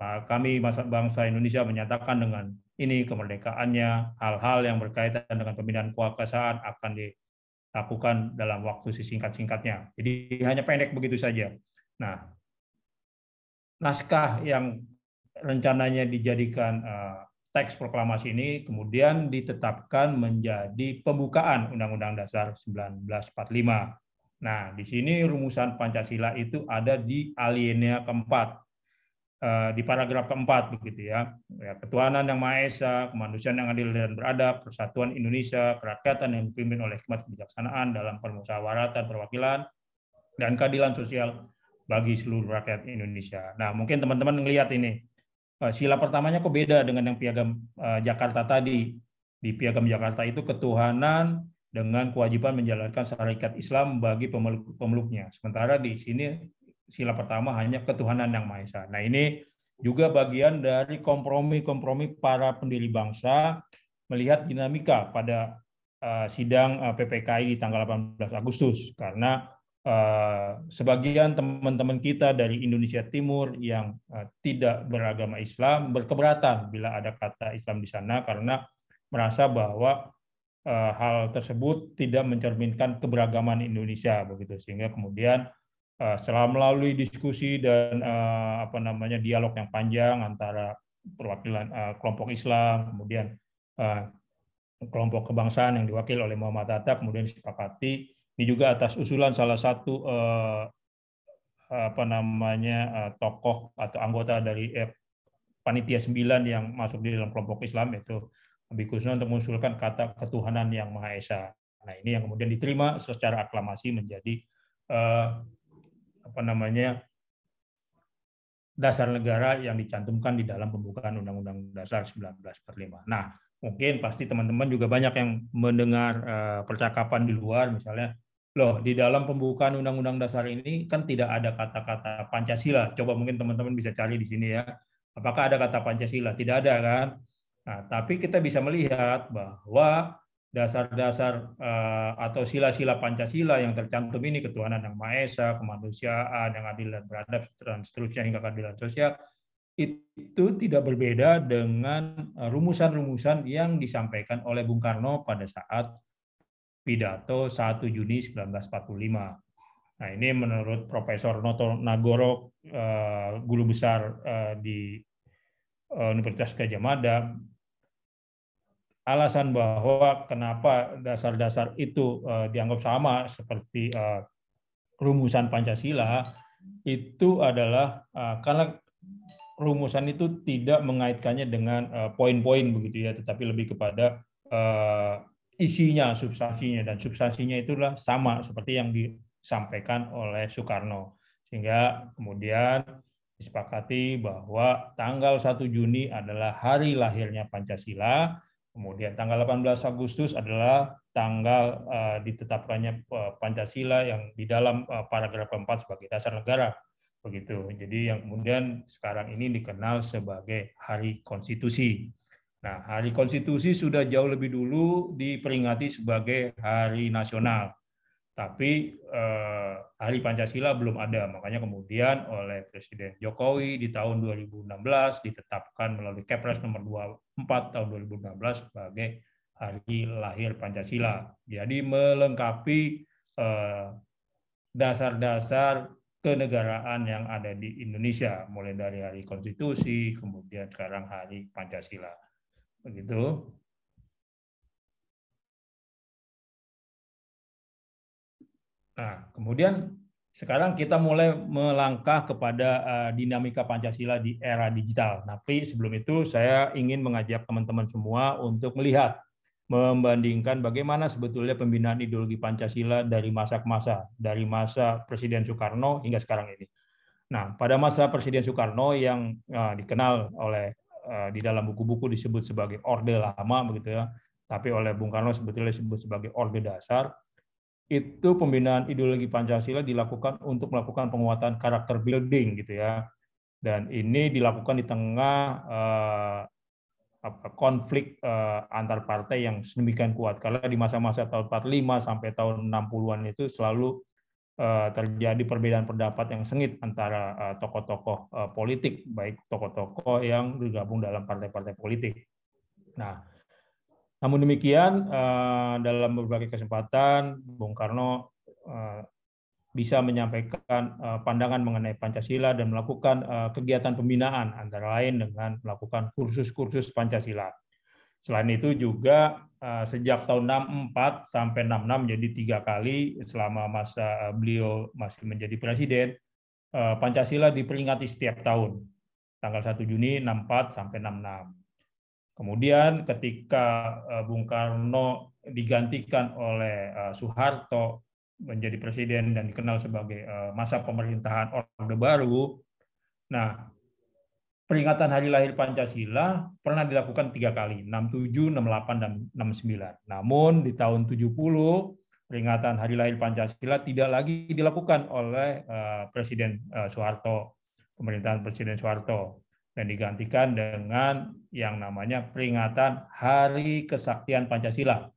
Kami bangsa Indonesia menyatakan dengan ini kemerdekaannya, hal-hal yang berkaitan dengan pemindahan kekuasaan akan dilakukan dalam waktu sesingkat-singkatnya. Jadi hanya pendek begitu saja. Nah, naskah yang rencananya dijadikan teks proklamasi ini kemudian ditetapkan menjadi pembukaan Undang-Undang Dasar 1945. Nah, di sini rumusan Pancasila itu ada di alinea keempat, di paragraf keempat begitu ya. Ketuhanan yang Maha Esa, kemanusiaan yang adil dan beradab, persatuan Indonesia, kerakyatan yang dipimpin oleh hikmat kebijaksanaan dalam permusyawaratan perwakilan, dan keadilan sosial bagi seluruh rakyat Indonesia. Nah, mungkin teman-teman melihat ini. Sila pertamanya kok beda dengan yang Piagam Jakarta tadi. Di Piagam Jakarta itu ketuhanan dengan kewajiban menjalankan syariat Islam bagi pemeluknya. Sementara di sini sila pertama hanya ketuhanan yang Maha Esa. Nah, ini juga bagian dari kompromi-kompromi para pendiri bangsa melihat dinamika pada sidang PPKI di tanggal 18 Agustus. Karena sebagian teman-teman kita dari Indonesia Timur yang tidak beragama Islam berkeberatan bila ada kata Islam di sana karena merasa bahwa hal tersebut tidak mencerminkan keberagaman Indonesia begitu, sehingga kemudian setelah melalui diskusi dan dialog yang panjang antara perwakilan kelompok Islam, kemudian kelompok kebangsaan yang diwakili oleh Muhammad Hatta, kemudian disepakati. Ini juga atas usulan salah satu tokoh atau anggota dari panitia 9 yang masuk di dalam kelompok Islam, yaitu Habib Kusno, untuk mengusulkan kata ketuhanan yang Maha Esa. Nah, ini yang kemudian diterima secara aklamasi menjadi dasar negara yang dicantumkan di dalam pembukaan Undang-Undang Dasar 1945. Nah, mungkin pasti teman-teman juga banyak yang mendengar percakapan di luar, misalnya, loh, di dalam pembukaan Undang-Undang Dasar ini kan tidak ada kata-kata Pancasila. Coba mungkin teman-teman bisa cari di sini ya. Apakah ada kata Pancasila? Tidak ada kan? Nah, tapi kita bisa melihat bahwa dasar-dasar atau sila-sila Pancasila yang tercantum ini, ketuhanan yang Maha Esa, kemanusiaan yang adil dan beradab, dan seterusnya hingga keadilan sosial, itu tidak berbeda dengan rumusan-rumusan yang disampaikan oleh Bung Karno pada saat pidato 1 Juni 1945. Nah, ini menurut Profesor Noto Nagoro, guru besar di Universitas Gadjah Mada, alasan bahwa kenapa dasar-dasar itu dianggap sama seperti rumusan Pancasila itu adalah karena rumusan itu tidak mengaitkannya dengan poin-poin begitu ya, tetapi lebih kepada isinya, substansinya, dan substansinya itulah sama seperti yang disampaikan oleh Soekarno. Sehingga kemudian disepakati bahwa tanggal 1 Juni adalah hari lahirnya Pancasila, kemudian tanggal 18 Agustus adalah tanggal ditetapkannya Pancasila yang di dalam paragraf keempat sebagai dasar negara. Begitu. Jadi yang kemudian sekarang ini dikenal sebagai Hari Konstitusi. Nah, Hari Konstitusi sudah jauh lebih dulu diperingati sebagai Hari Nasional, tapi Hari Pancasila belum ada. Makanya kemudian oleh Presiden Jokowi di tahun 2016 ditetapkan melalui Kepres nomor 24 tahun 2016 sebagai Hari Lahir Pancasila. Jadi melengkapi dasar-dasar kenegaraan yang ada di Indonesia, mulai dari Hari Konstitusi, kemudian sekarang Hari Pancasila. Begitu. Nah, kemudian sekarang kita mulai melangkah kepada dinamika Pancasila di era digital. Tapi sebelum itu saya ingin mengajak teman-teman semua untuk melihat, membandingkan bagaimana sebetulnya pembinaan ideologi Pancasila dari masa ke masa, dari masa Presiden Soekarno hingga sekarang ini. Nah, pada masa Presiden Soekarno yang dikenal oleh di dalam buku-buku disebut sebagai Orde Lama, begitu ya, tapi oleh Bung Karno sebetulnya disebut sebagai Orde Dasar. Itu pembinaan ideologi Pancasila dilakukan untuk melakukan penguatan karakter building, gitu ya. Dan ini dilakukan di tengah konflik antar partai yang sedemikian kuat. Karena di masa-masa tahun 45 sampai tahun 60-an itu selalu terjadi perbedaan pendapat yang sengit antara tokoh-tokoh politik, baik tokoh-tokoh yang bergabung dalam partai-partai politik. Nah, namun demikian, dalam berbagai kesempatan, Bung Karno bisa menyampaikan pandangan mengenai Pancasila dan melakukan kegiatan pembinaan, antara lain dengan melakukan kursus-kursus Pancasila. Selain itu juga sejak tahun 64 sampai 66, jadi 3 kali selama masa beliau masih menjadi presiden, Pancasila diperingati setiap tahun, tanggal 1 Juni 64 sampai 66. Kemudian ketika Bung Karno digantikan oleh Soeharto menjadi presiden dan dikenal sebagai masa pemerintahan Orde Baru, nah peringatan Hari Lahir Pancasila pernah dilakukan 3 kali, 67, 68, dan 69. Namun di tahun 70, peringatan Hari Lahir Pancasila tidak lagi dilakukan oleh Presiden Soeharto, pemerintahan Presiden Soeharto, dan digantikan dengan yang namanya peringatan Hari Kesaktian Pancasila,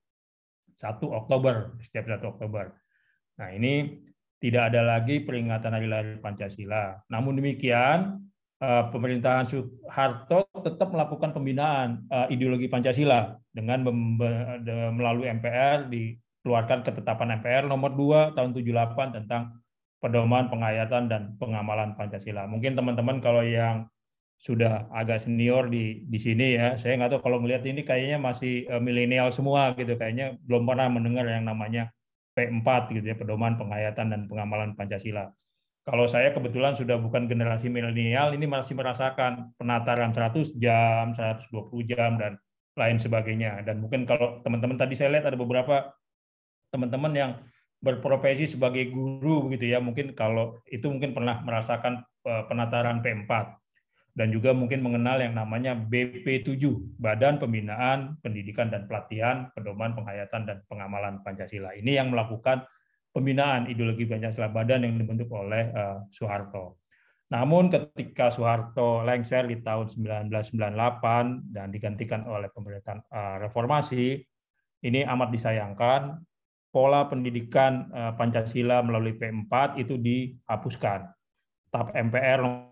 1 Oktober, setiap 1 Oktober. Nah, ini tidak ada lagi peringatan Hari Lahir Pancasila. Namun demikian, pemerintahan Soeharto tetap melakukan pembinaan ideologi Pancasila dengan melalui MPR, dikeluarkan ketetapan MPR nomor 2 tahun 78 tentang pedoman penghayatan dan pengamalan Pancasila. Mungkin teman-teman kalau yang sudah agak senior di sini ya, saya nggak tahu, kalau melihat ini kayaknya masih milenial semua gitu, kayaknya belum pernah mendengar yang namanya P4 gitu ya, pedoman penghayatan dan pengamalan Pancasila. Kalau saya kebetulan sudah bukan generasi milenial, ini masih merasakan penataran 100 jam, 120 jam, dan lain sebagainya. Dan mungkin kalau teman-teman tadi saya lihat ada beberapa teman-teman yang berprofesi sebagai guru begitu ya, mungkin kalau itu mungkin pernah merasakan penataran P4 dan juga mungkin mengenal yang namanya BP7, Badan Pembinaan Pendidikan dan Pelatihan Pedoman Penghayatan dan Pengamalan Pancasila. Ini yang melakukan pembinaan ideologi Pancasila, badan yang dibentuk oleh Soeharto. Namun ketika Soeharto lengser di tahun 1998 dan digantikan oleh pemerintahan reformasi, ini amat disayangkan, pola pendidikan Pancasila melalui P4 itu dihapuskan. TAP MPR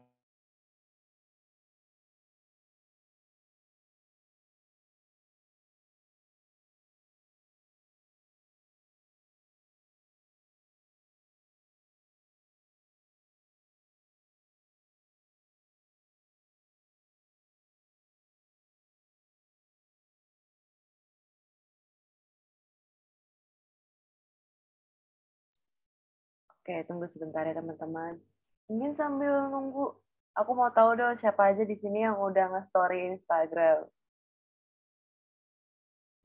Oke, tunggu sebentar ya teman-teman. Mungkin sambil nunggu, aku mau tahu dong siapa aja di sini yang udah nge-story Instagram.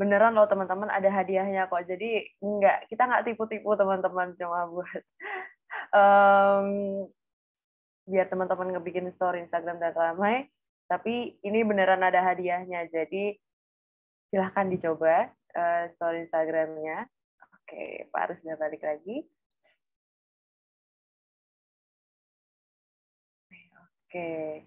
beneran loh teman-teman, ada hadiahnya kok. Jadi kita nggak tipu-tipu teman-teman, cuma buat biar teman-teman ngebikin story Instagram dan ramai. Tapi ini beneran ada hadiahnya. Jadi silahkan dicoba story Instagramnya. Oke, Pak Aris udah balik lagi. Oke.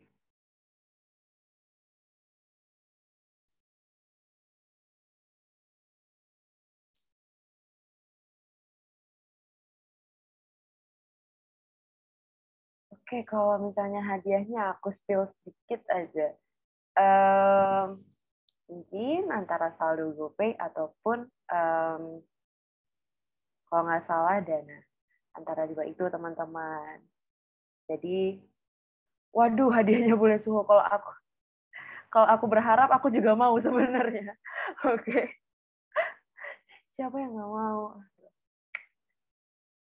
Oke, kalau misalnya hadiahnya aku spill sedikit aja. Mungkin antara saldo GoPay ataupun kalau nggak salah Dana. Antara dua itu teman-teman. Jadi, waduh hadiahnya boleh suhu. Kalau aku berharap aku juga mau sebenarnya. Oke. Siapa yang nggak mau?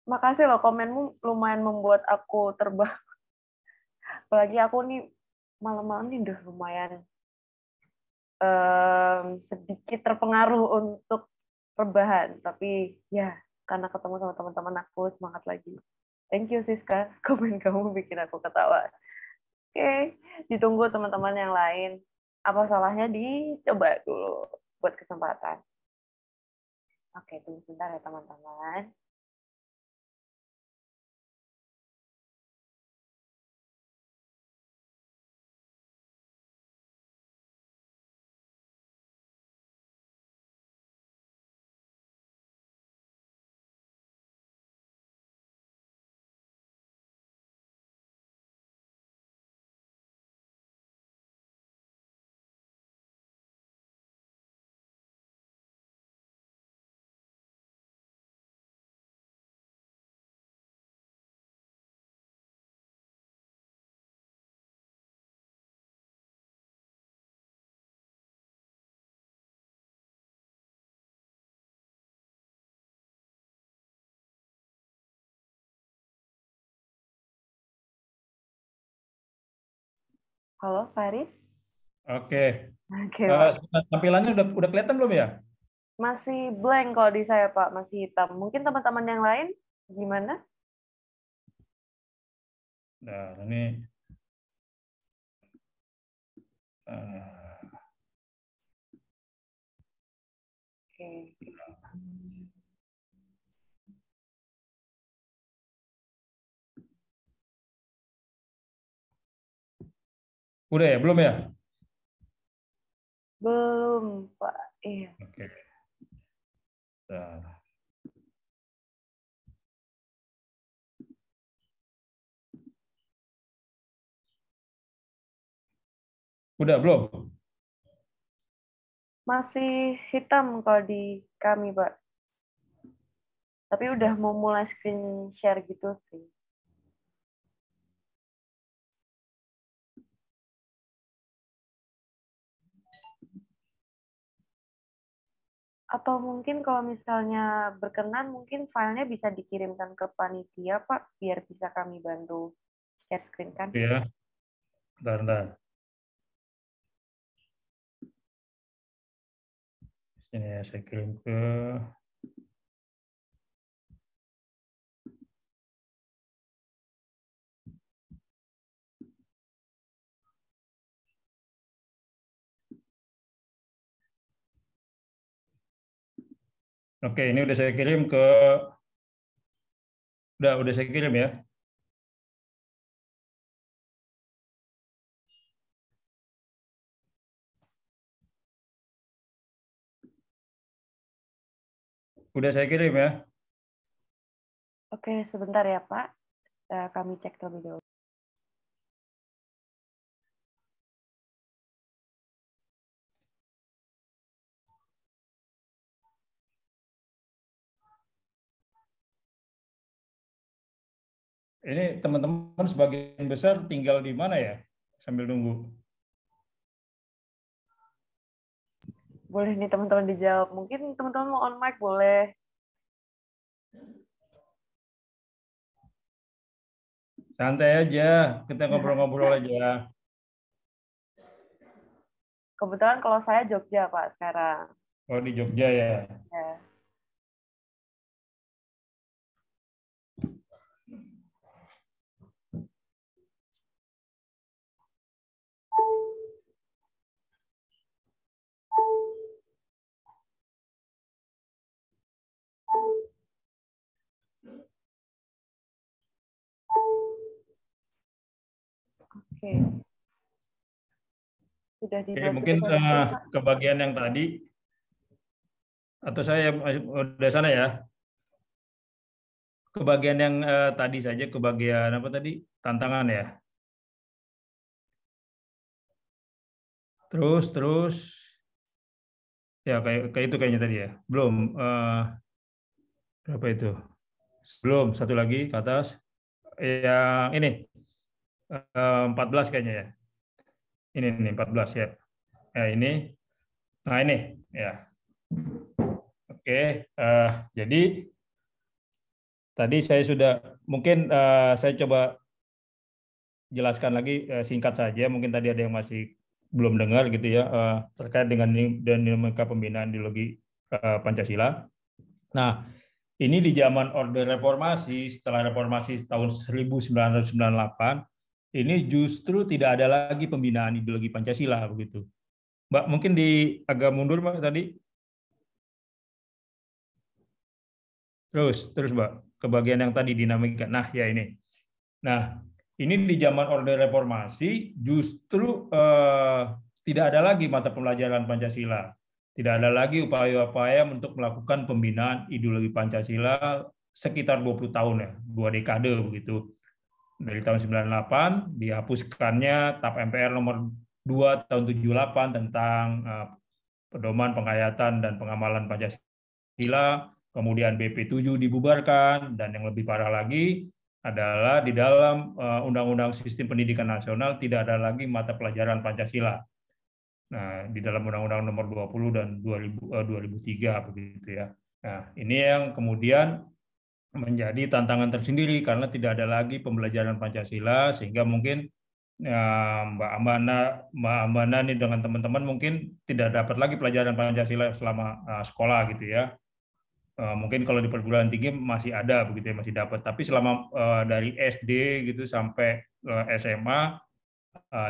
Makasih loh, komenmu lumayan membuat aku terbang. Apalagi aku nih malam-malam ini udah lumayan sedikit terpengaruh untuk rebahan. Tapi ya, karena ketemu sama teman-teman aku, semangat lagi. Thank you, Siska. Komen kamu bikin aku ketawa. Oke, ditunggu teman-teman yang lain. Apa salahnya dicoba dulu buat kesempatan. Oke, tunggu sebentar ya teman-teman. Halo, Faris? Oke. Oke, Pak. Tampilannya udah kelihatan belum ya? Masih blank kalau di saya, Pak. Masih hitam. Mungkin teman-teman yang lain gimana? Nah, ini Oke. udah ya, belum ya? Belum, Pak. Iya. Oke. Nah. Udah belum? Masih hitam kalau di kami, Pak. Tapi udah mau mulai screen share gitu sih. Atau mungkin kalau misalnya berkenan, mungkin filenya bisa dikirimkan ke panitia, Pak, biar bisa kami bantu share screen kan. Iya. Bentar. Sini ya, saya kirim ke Oke, ini udah saya kirim ke udah saya kirim ya. Udah saya kirim ya. Oke, sebentar ya, Pak. Kami cek terlebih dahulu. Ini teman-teman sebagian besar tinggal di mana ya? Sambil nunggu. Boleh nih teman-teman dijawab. Mungkin teman-teman mau on mic boleh. Santai aja, kita ngobrol-ngobrol aja. Kebetulan kalau saya Jogja, Pak, sekarang. Oh, di Jogja ya. Ya. Oke. Sudah Oke, dibuat mungkin presentasinya, Kak. ke bagian yang tadi, atau saya udah sana ya, ke bagian yang tadi saja, ke bagian apa tadi, tantangan ya. Terus, ya kayak itu kayaknya tadi ya. Belum, berapa itu? Belum, satu lagi ke atas. Yang ini, 14 kayaknya ya. Ini nih, 14 ya. Ya, ini. Nah, ini. Ya. Oke. Jadi, tadi saya sudah, mungkin saya coba jelaskan lagi singkat saja. Mungkin tadi ada yang masih belum dengar gitu ya, terkait dengan dinamika pembinaan ideologi Pancasila. Nah, ini di zaman Orde Reformasi, setelah Reformasi tahun 1998, ini justru tidak ada lagi pembinaan ideologi Pancasila begitu. Mbak, mungkin agak mundur Mbak tadi. Terus Mbak, ke bagian yang tadi dinamika. Nah, ya ini. Nah, ini di zaman Orde Reformasi justru tidak ada lagi mata pelajaran Pancasila. Tidak ada lagi upaya-upaya untuk melakukan pembinaan ideologi Pancasila sekitar 20 tahun ya, 2 dekade begitu. Dari tahun 98 dihapuskannya TAP MPR nomor 2 tahun 78 tentang pedoman penghayatan dan pengamalan Pancasila, kemudian BP7 dibubarkan, dan yang lebih parah lagi adalah di dalam Undang-Undang Sistem Pendidikan Nasional tidak ada lagi mata pelajaran Pancasila. Nah, di dalam Undang-Undang Nomor 20 dan 2003 begitu ya. Nah, ini yang kemudian menjadi tantangan tersendiri karena tidak ada lagi pembelajaran Pancasila, sehingga mungkin ya, Mbak Ambana nih dengan teman-teman mungkin tidak dapat lagi pelajaran Pancasila selama sekolah gitu ya. Mungkin kalau di perguruan tinggi masih ada begitu ya, masih dapat. Tapi selama dari SD gitu sampai SMA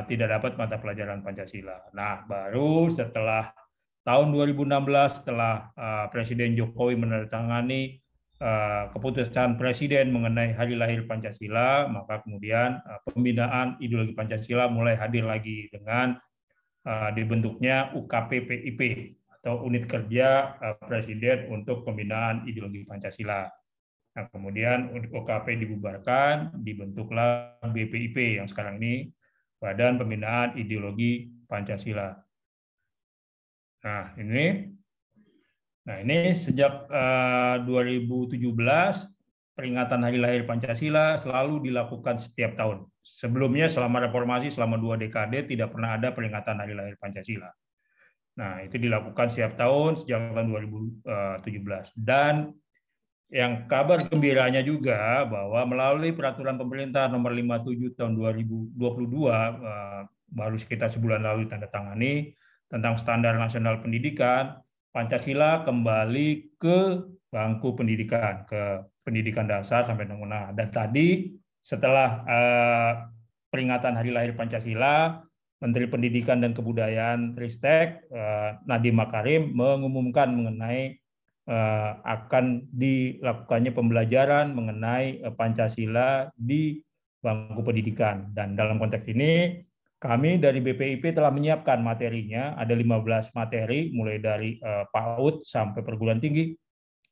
tidak dapat mata pelajaran Pancasila. Nah, baru setelah tahun 2016 setelah Presiden Jokowi menandatangani keputusan Presiden mengenai hari lahir Pancasila, maka kemudian pembinaan ideologi Pancasila mulai hadir lagi dengan dibentuknya UKP-PIP atau Unit Kerja Presiden untuk Pembinaan Ideologi Pancasila. Nah, kemudian UKP dibubarkan, dibentuklah BPIP yang sekarang ini, Badan Pembinaan Ideologi Pancasila. Nah ini sejak 2017 peringatan Hari Lahir Pancasila selalu dilakukan setiap tahun. Sebelumnya selama reformasi selama 2 dekade tidak pernah ada peringatan Hari Lahir Pancasila. Nah, itu dilakukan setiap tahun sejak tahun 2017. Dan yang kabar gembiranya juga bahwa melalui peraturan pemerintah nomor 57 tahun 2022 baru sekitar sebulan lalu ditandatangani tentang standar nasional pendidikan, Pancasila kembali ke bangku pendidikan, ke pendidikan dasar sampai menengah. Dan tadi setelah peringatan Hari Lahir Pancasila, Menteri Pendidikan dan Kebudayaan Ristek Nadiem Makarim mengumumkan mengenai akan dilakukannya pembelajaran mengenai Pancasila di bangku pendidikan. Dan dalam konteks ini, kami dari BPIP telah menyiapkan materinya, ada 15 materi, mulai dari PAUD sampai perguruan tinggi,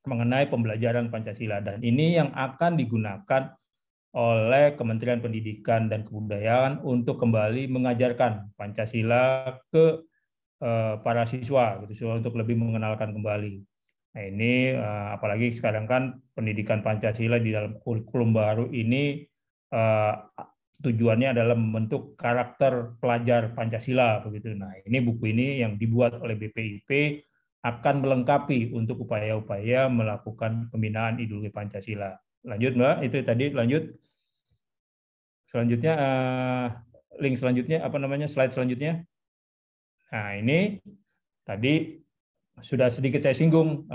mengenai pembelajaran Pancasila. Dan ini yang akan digunakan oleh Kementerian Pendidikan dan Kebudayaan untuk kembali mengajarkan Pancasila ke para siswa, gitu, untuk lebih mengenalkan kembali. Nah ini apalagi sekarang kan pendidikan Pancasila di dalam kurikulum baru ini tujuannya adalah membentuk karakter pelajar Pancasila begitu. Nah ini buku ini yang dibuat oleh BPIP akan melengkapi untuk upaya-upaya melakukan pembinaan ideologi Pancasila. Lanjut Mbak, itu tadi lanjut. Selanjutnya slide selanjutnya. Nah ini tadi sudah sedikit saya singgung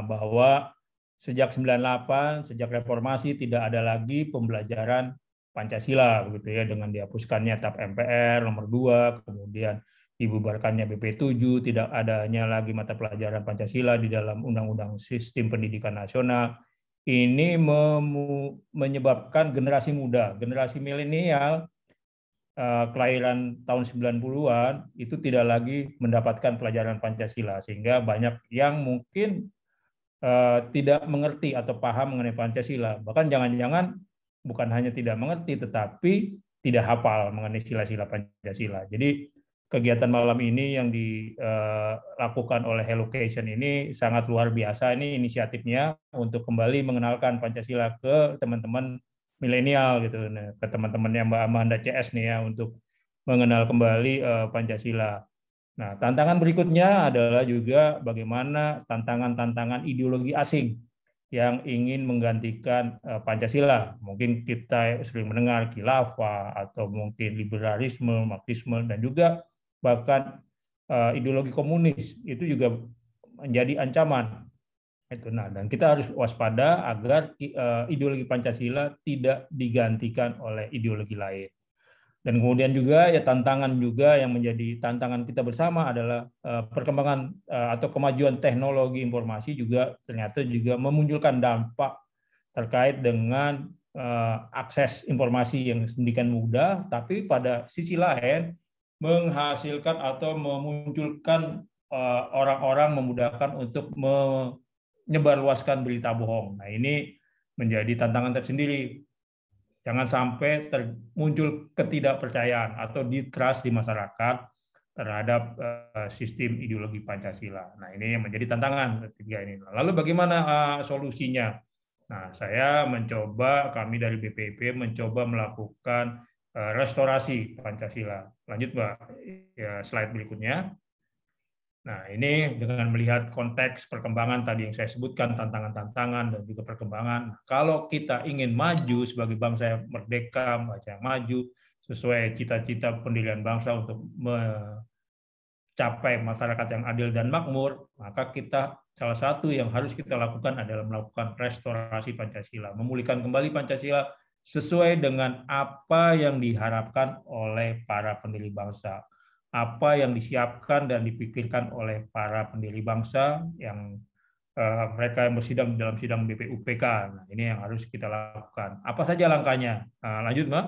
bahwa sejak 98, sejak reformasi tidak ada lagi pembelajaran Pancasila begitu ya, dengan dihapuskannya TAP MPR nomor 2, kemudian dibubarkannya BP7, tidak adanya lagi mata pelajaran Pancasila di dalam Undang-Undang Sistem Pendidikan Nasional. Ini menyebabkan generasi muda, generasi milenial kelahiran tahun 90-an itu tidak lagi mendapatkan pelajaran Pancasila, sehingga banyak yang mungkin tidak mengerti atau paham mengenai Pancasila. Bahkan jangan-jangan bukan hanya tidak mengerti, tetapi tidak hafal mengenai sila-sila Pancasila. Jadi kegiatan malam ini yang dilakukan oleh Hellocation ini sangat luar biasa. Ini inisiatifnya untuk kembali mengenalkan Pancasila ke teman-teman milenial gitu, ke teman-temannya Mbak Amanda CS nih ya, untuk mengenal kembali Pancasila. Nah, tantangan berikutnya adalah juga bagaimana tantangan-tantangan ideologi asing yang ingin menggantikan Pancasila. Mungkin kita sering mendengar khilafah atau mungkin liberalisme, marxisme, dan juga bahkan ideologi komunis itu juga menjadi ancaman. Nah, dan kita harus waspada agar ideologi Pancasila tidak digantikan oleh ideologi lain. Dan kemudian juga ya tantangan juga yang menjadi tantangan kita bersama adalah perkembangan atau kemajuan teknologi informasi juga ternyata juga memunculkan dampak terkait dengan akses informasi yang sedemikian mudah, tapi pada sisi lain menghasilkan atau memunculkan orang-orang memudahkan untuk menyebarluaskan berita bohong. Nah, ini menjadi tantangan tersendiri. Jangan sampai muncul ketidakpercayaan atau distrust di masyarakat terhadap sistem ideologi Pancasila. Nah, ini yang menjadi tantangan ketiga ini. Lalu bagaimana solusinya? Nah, saya mencoba, kami dari BPIP mencoba melakukan restorasi Pancasila. Lanjut, Mbak, ya, slide berikutnya. Nah, ini dengan melihat konteks perkembangan tadi yang saya sebutkan, tantangan-tantangan dan juga perkembangan. Kalau kita ingin maju sebagai bangsa yang merdeka, bangsa yang maju, sesuai cita-cita pendirian bangsa untuk mencapai masyarakat yang adil dan makmur, maka kita salah satu yang harus kita lakukan adalah melakukan restorasi Pancasila, memulihkan kembali Pancasila sesuai dengan apa yang diharapkan oleh para pendiri bangsa, apa yang disiapkan dan dipikirkan oleh para pendiri bangsa yang mereka yang bersidang dalam sidang BPUPK. Nah, ini yang harus kita lakukan. Apa saja langkahnya? Lanjut, Mbak.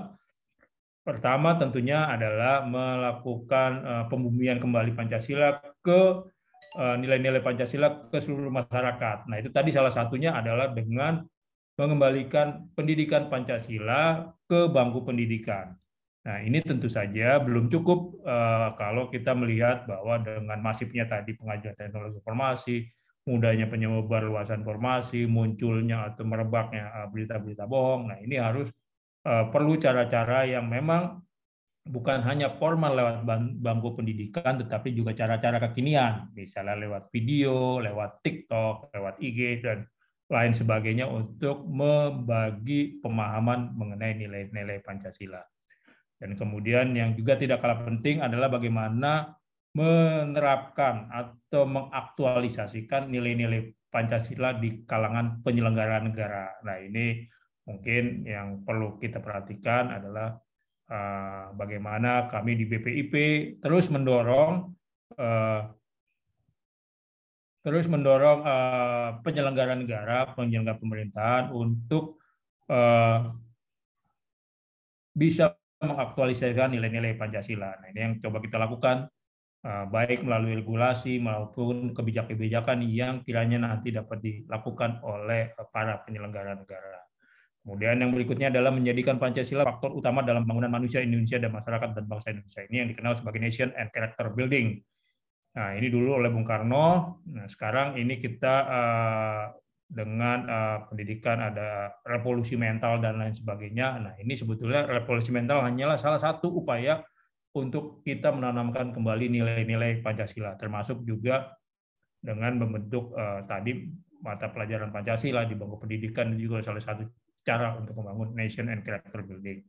Pertama tentunya adalah melakukan pembumian kembali Pancasila ke nilai-nilai Pancasila ke seluruh masyarakat. Nah, itu tadi salah satunya adalah dengan mengembalikan pendidikan Pancasila ke bangku pendidikan. Nah, ini tentu saja belum cukup kalau kita melihat bahwa dengan masifnya tadi pengajuan teknologi informasi, mudahnya penyebar luasan informasi, munculnya atau merebaknya berita-berita bohong. Nah, ini harus perlu cara-cara yang memang bukan hanya formal lewat bangku pendidikan, tetapi juga cara-cara kekinian, misalnya lewat video, lewat TikTok, lewat IG, dan lain sebagainya untuk membagi pemahaman mengenai nilai-nilai Pancasila. Dan kemudian yang juga tidak kalah penting adalah bagaimana menerapkan atau mengaktualisasikan nilai-nilai Pancasila di kalangan penyelenggara negara. Nah, ini mungkin yang perlu kita perhatikan adalah bagaimana kami di BPIP terus mendorong penyelenggara negara, penyelenggara pemerintahan untuk bisa mengaktualisasikan nilai-nilai Pancasila. Nah, ini yang coba kita lakukan, baik melalui regulasi maupun kebijakan-kebijakan yang kiranya nanti dapat dilakukan oleh para penyelenggara negara. Kemudian yang berikutnya adalah menjadikan Pancasila faktor utama dalam pembangunan manusia Indonesia dan masyarakat dan bangsa Indonesia. Ini yang dikenal sebagai nation and character building. Nah, ini dulu oleh Bung Karno. Nah, sekarang ini kita dengan pendidikan ada revolusi mental dan lain sebagainya. Nah, ini sebetulnya revolusi mental hanyalah salah satu upaya untuk kita menanamkan kembali nilai-nilai Pancasila, termasuk juga dengan membentuk tadi mata pelajaran Pancasila di bangku pendidikan juga salah satu cara untuk membangun nation and character building.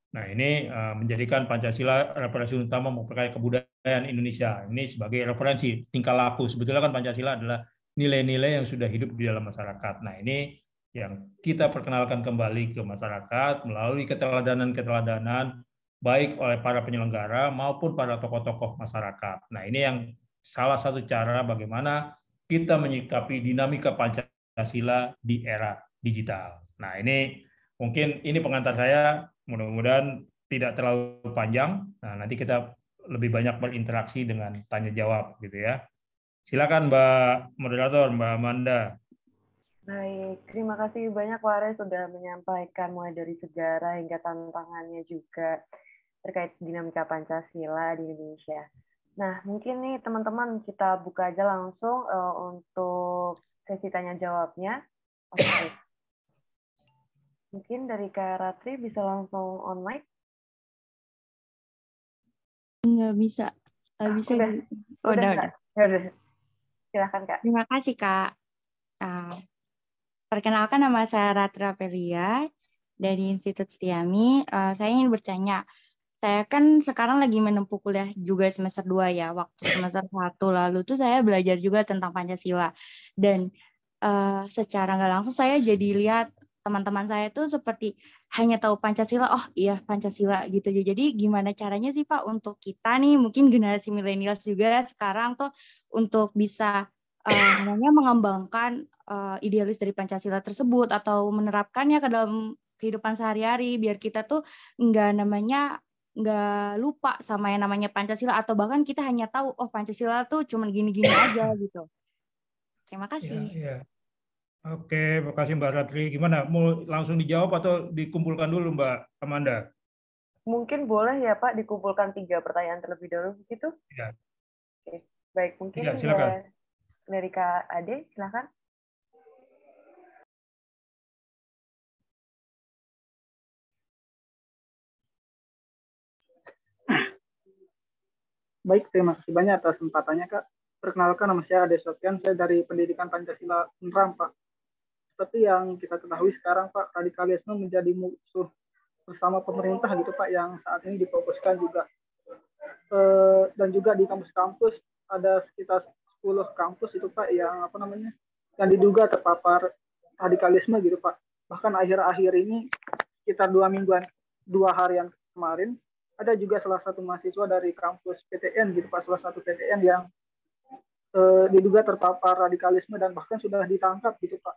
Nah, ini menjadikan Pancasila referensi utama memperkaya kebudayaan Indonesia. Ini sebagai referensi tingkah laku. Sebetulnya kan Pancasila adalah nilai-nilai yang sudah hidup di dalam masyarakat. Nah, ini yang kita perkenalkan kembali ke masyarakat melalui keteladanan-keteladanan baik oleh para penyelenggara maupun para tokoh-tokoh masyarakat. Nah, ini yang salah satu cara bagaimana kita menyikapi dinamika Pancasila di era digital. Nah, ini mungkin ini pengantar saya. Mudah-mudahan tidak terlalu panjang. Nah, nanti kita lebih banyak berinteraksi dengan tanya jawab gitu ya. Silakan Mbak Moderator, Mbak Amanda. Baik, terima kasih banyak Wares sudah menyampaikan mulai dari sejarah hingga tantangannya juga terkait dinamika Pancasila di Indonesia. Nah, mungkin nih teman-teman kita buka aja langsung untuk sesi tanya jawabnya. Oke. Mungkin dari Kak Ratri bisa langsung on mic? Nggak bisa. Nggak bisa. Udah. Udah. Silakan Kak. Terima kasih Kak. Perkenalkan, nama saya Ratri Apelia dari Institut Setiami. Saya ingin bertanya, saya kan sekarang lagi menempuh kuliah juga semester 2 ya. Waktu semester 1 lalu tuh saya belajar juga tentang Pancasila. Dan secara nggak langsung saya jadi lihat teman-teman saya tuh seperti hanya tahu Pancasila, oh iya Pancasila gitu. Jadi gimana caranya sih Pak untuk kita nih, mungkin generasi milenial juga sekarang tuh untuk bisa mengembangkan idealis dari Pancasila tersebut atau menerapkannya ke dalam kehidupan sehari-hari biar kita tuh nggak lupa sama yang namanya Pancasila atau bahkan kita hanya tahu oh Pancasila tuh cuma gini-gini aja gitu. Terima kasih. Ya. Oke, makasih Mbak Ratri. Gimana? Mau langsung dijawab atau dikumpulkan dulu Mbak Amanda? Mungkin boleh ya Pak dikumpulkan 3 pertanyaan terlebih dahulu begitu? Ya. Oke. Baik, mungkin ya, silakan. Dari Kak Ade, silakan. Baik, terima kasih banyak atas kesempatannya, Kak. Perkenalkan, nama saya Ade Sofian, saya dari Pendidikan Pancasila Unram, Pak. Seperti yang kita ketahui sekarang, Pak, radikalisme menjadi musuh bersama pemerintah gitu, Pak, yang saat ini difokuskan juga. Dan juga di kampus-kampus ada sekitar 10 kampus itu, Pak, yang yang diduga terpapar radikalisme gitu, Pak. Bahkan akhir-akhir ini sekitar 2 harian kemarin, ada juga salah satu mahasiswa dari kampus PTN gitu Pak, salah satu PTN yang diduga terpapar radikalisme dan bahkan sudah ditangkap gitu Pak.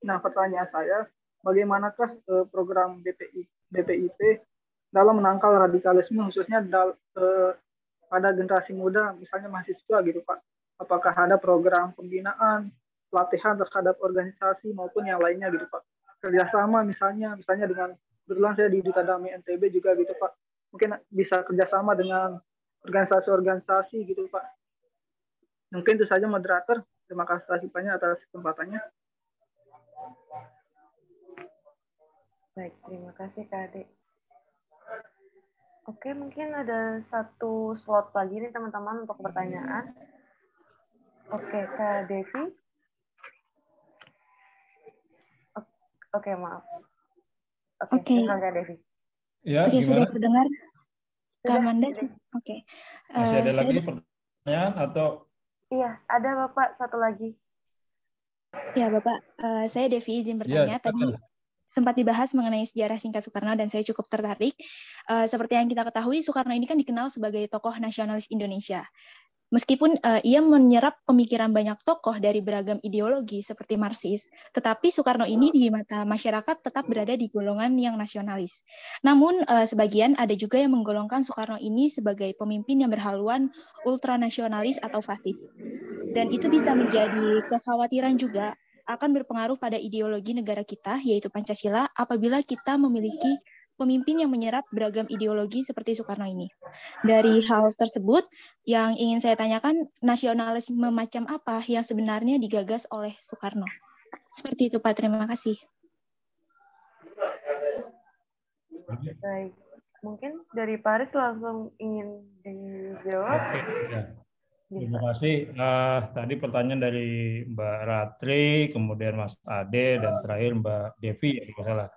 Nah, pertanyaan saya, bagaimanakah program BPIP dalam menangkal radikalisme khususnya pada generasi muda, misalnya mahasiswa gitu Pak? Apakah ada program pembinaan, pelatihan terhadap organisasi maupun yang lainnya gitu Pak? Kerjasama misalnya dengan kebetulan saya di Duta Damai NTB juga gitu Pak. Mungkin bisa kerjasama dengan organisasi-organisasi gitu Pak. Mungkin itu saja moderator. Terima kasih banyak atas kesempatannya. Baik, terima kasih Kak Ade. Oke, mungkin ada 1 slot lagi nih teman-teman untuk pertanyaan. Oke, Kak Devi. Oke, maaf. Oke. Silakan Kak Devi. Ya, Oke, sudah terdengar? Kak Amanda? Oke. Masih ada lagi pertanyaan atau? Iya, ada Bapak 1 lagi. Ya, Bapak. Saya Devi, izin bertanya. Tadi sempat dibahas mengenai sejarah singkat Soekarno dan saya cukup tertarik. Seperti yang kita ketahui, Soekarno ini kan dikenal sebagai tokoh nasionalis Indonesia. Meskipun ia menyerap pemikiran banyak tokoh dari beragam ideologi seperti Marxis, tetapi Soekarno ini di mata masyarakat tetap berada di golongan yang nasionalis. Namun sebagian ada juga yang menggolongkan Soekarno ini sebagai pemimpin yang berhaluan ultranasionalis atau fasis. Dan itu bisa menjadi kekhawatiran juga akan berpengaruh pada ideologi negara kita, yaitu Pancasila, apabila kita memiliki pemimpin yang menyerap beragam ideologi seperti Soekarno ini. Dari hal tersebut, yang ingin saya tanyakan, nasionalisme macam apa yang sebenarnya digagas oleh Soekarno? Seperti itu, Pak. Terima kasih. Baik. Mungkin dari Paris langsung ingin dijawab. Terima kasih. Tadi pertanyaan dari Mbak Ratri, kemudian Mas Ade, dan terakhir Mbak Devi, ya, kalau salah.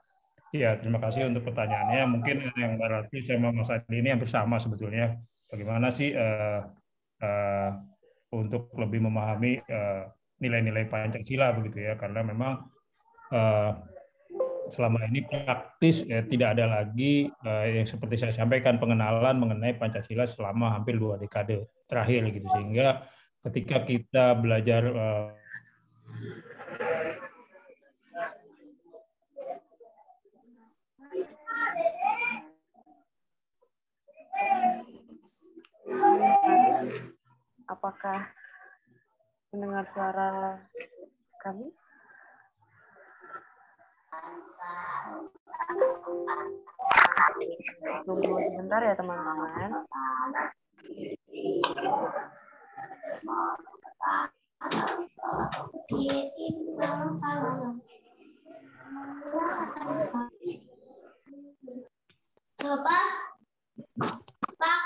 Ya, terima kasih untuk pertanyaannya. Mungkin yang berarti sama Mas Adi ini yang bersama sebetulnya. Bagaimana sih untuk lebih memahami nilai-nilai Pancasila begitu ya? Karena memang selama ini praktis tidak ada lagi yang seperti saya sampaikan pengenalan mengenai Pancasila selama hampir 2 dekade terakhir gitu. Sehingga ketika kita belajar apakah mendengar suara kami? Tunggu sebentar ya teman-teman. Bapak, Pak.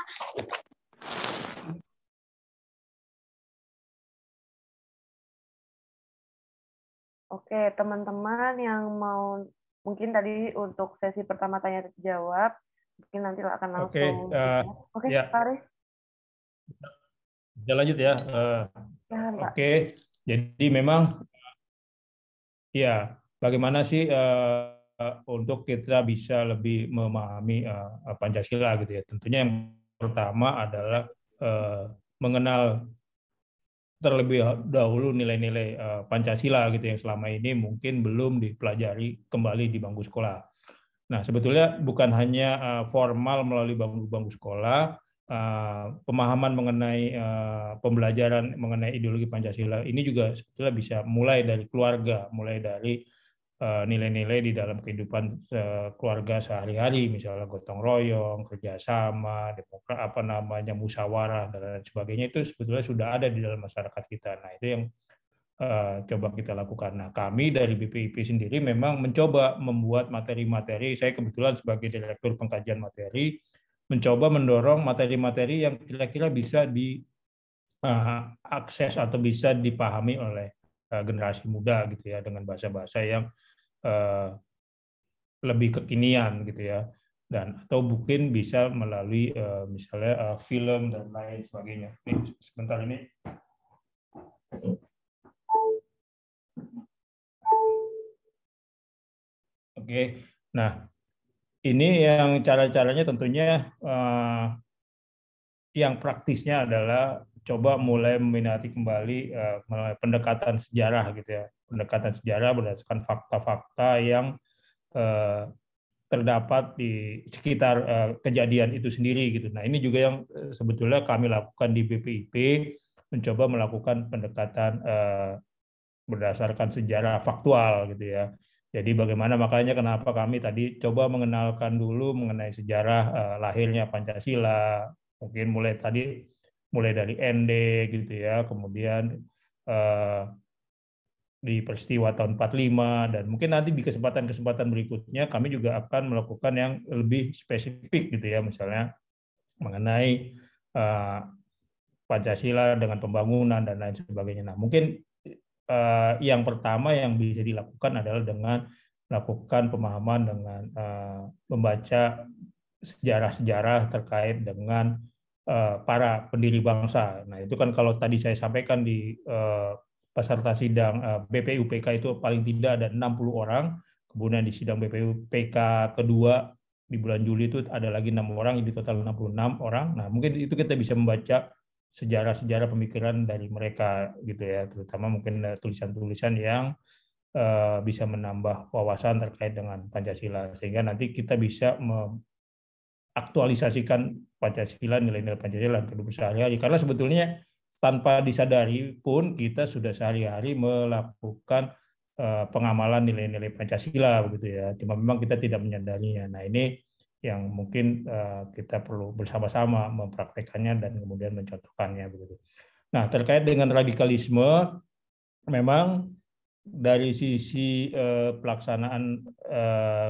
Oke, teman-teman yang mau mungkin tadi untuk sesi pertama tanya jawab, mungkin nanti akan langsung. Oke, ya. Pak Aris. Kita lanjut ya. Oke, jadi memang ya bagaimana sih untuk kita bisa lebih memahami Pancasila gitu ya. Tentunya yang pertama adalah mengenal terlebih dahulu nilai-nilai Pancasila gitu yang selama ini mungkin belum dipelajari kembali di bangku sekolah. Nah, sebetulnya bukan hanya formal melalui bangku sekolah, pemahaman mengenai pembelajaran mengenai ideologi Pancasila ini juga sebetulnya bisa mulai dari keluarga, mulai dari nilai-nilai di dalam kehidupan keluarga sehari-hari, misalnya gotong royong, kerjasama, musyawarah dan lain sebagainya itu sebetulnya sudah ada di dalam masyarakat kita. Nah, itu yang coba kita lakukan. Nah, kami dari BPIP sendiri memang mencoba membuat materi-materi. Saya kebetulan sebagai Direktur Pengkajian Materi mencoba mendorong materi-materi yang kira-kira bisa diakses atau bisa dipahami oleh generasi muda gitu ya dengan bahasa-bahasa yang lebih kekinian gitu ya, dan atau mungkin bisa melalui misalnya film dan lain sebagainya. Ini sebentar ini. Oke, nah ini yang cara-caranya tentunya yang praktisnya adalah coba mulai meminati kembali pendekatan sejarah gitu ya, pendekatan sejarah berdasarkan fakta-fakta yang terdapat di sekitar kejadian itu sendiri gitu. Nah, ini juga yang sebetulnya kami lakukan di BPIP, mencoba melakukan pendekatan berdasarkan sejarah faktual gitu ya. Jadi bagaimana makanya kenapa kami tadi coba mengenalkan dulu mengenai sejarah lahirnya Pancasila, mungkin mulai dari ND gitu ya, kemudian di peristiwa tahun 45, dan mungkin nanti di kesempatan-kesempatan berikutnya kami juga akan melakukan yang lebih spesifik gitu ya, misalnya mengenai Pancasila dengan pembangunan dan lain sebagainya. Nah, mungkin yang pertama yang bisa dilakukan adalah dengan melakukan pemahaman dengan membaca sejarah-sejarah terkait dengan para pendiri bangsa. Nah, itu kan kalau tadi saya sampaikan di peserta sidang BPUPK itu paling tidak ada 60 orang, kemudian di sidang BPUPK kedua di bulan Juli itu ada lagi 6 orang, jadi total 66 orang. Nah, mungkin itu kita bisa membaca sejarah-sejarah pemikiran dari mereka gitu ya, terutama mungkin tulisan-tulisan yang bisa menambah wawasan terkait dengan Pancasila, sehingga nanti kita bisa mengaktualisasikan Pancasila, nilai-nilai Pancasila dalam kehidupan sehari-hari. Karena sebetulnya tanpa disadari pun kita sudah sehari-hari melakukan pengamalan nilai-nilai Pancasila begitu ya. Cuma memang kita tidak menyadarinya. Nah, ini yang mungkin kita perlu bersama-sama mempraktekannya dan kemudian mencontohkannya begitu. Nah, terkait dengan radikalisme, memang dari sisi pelaksanaan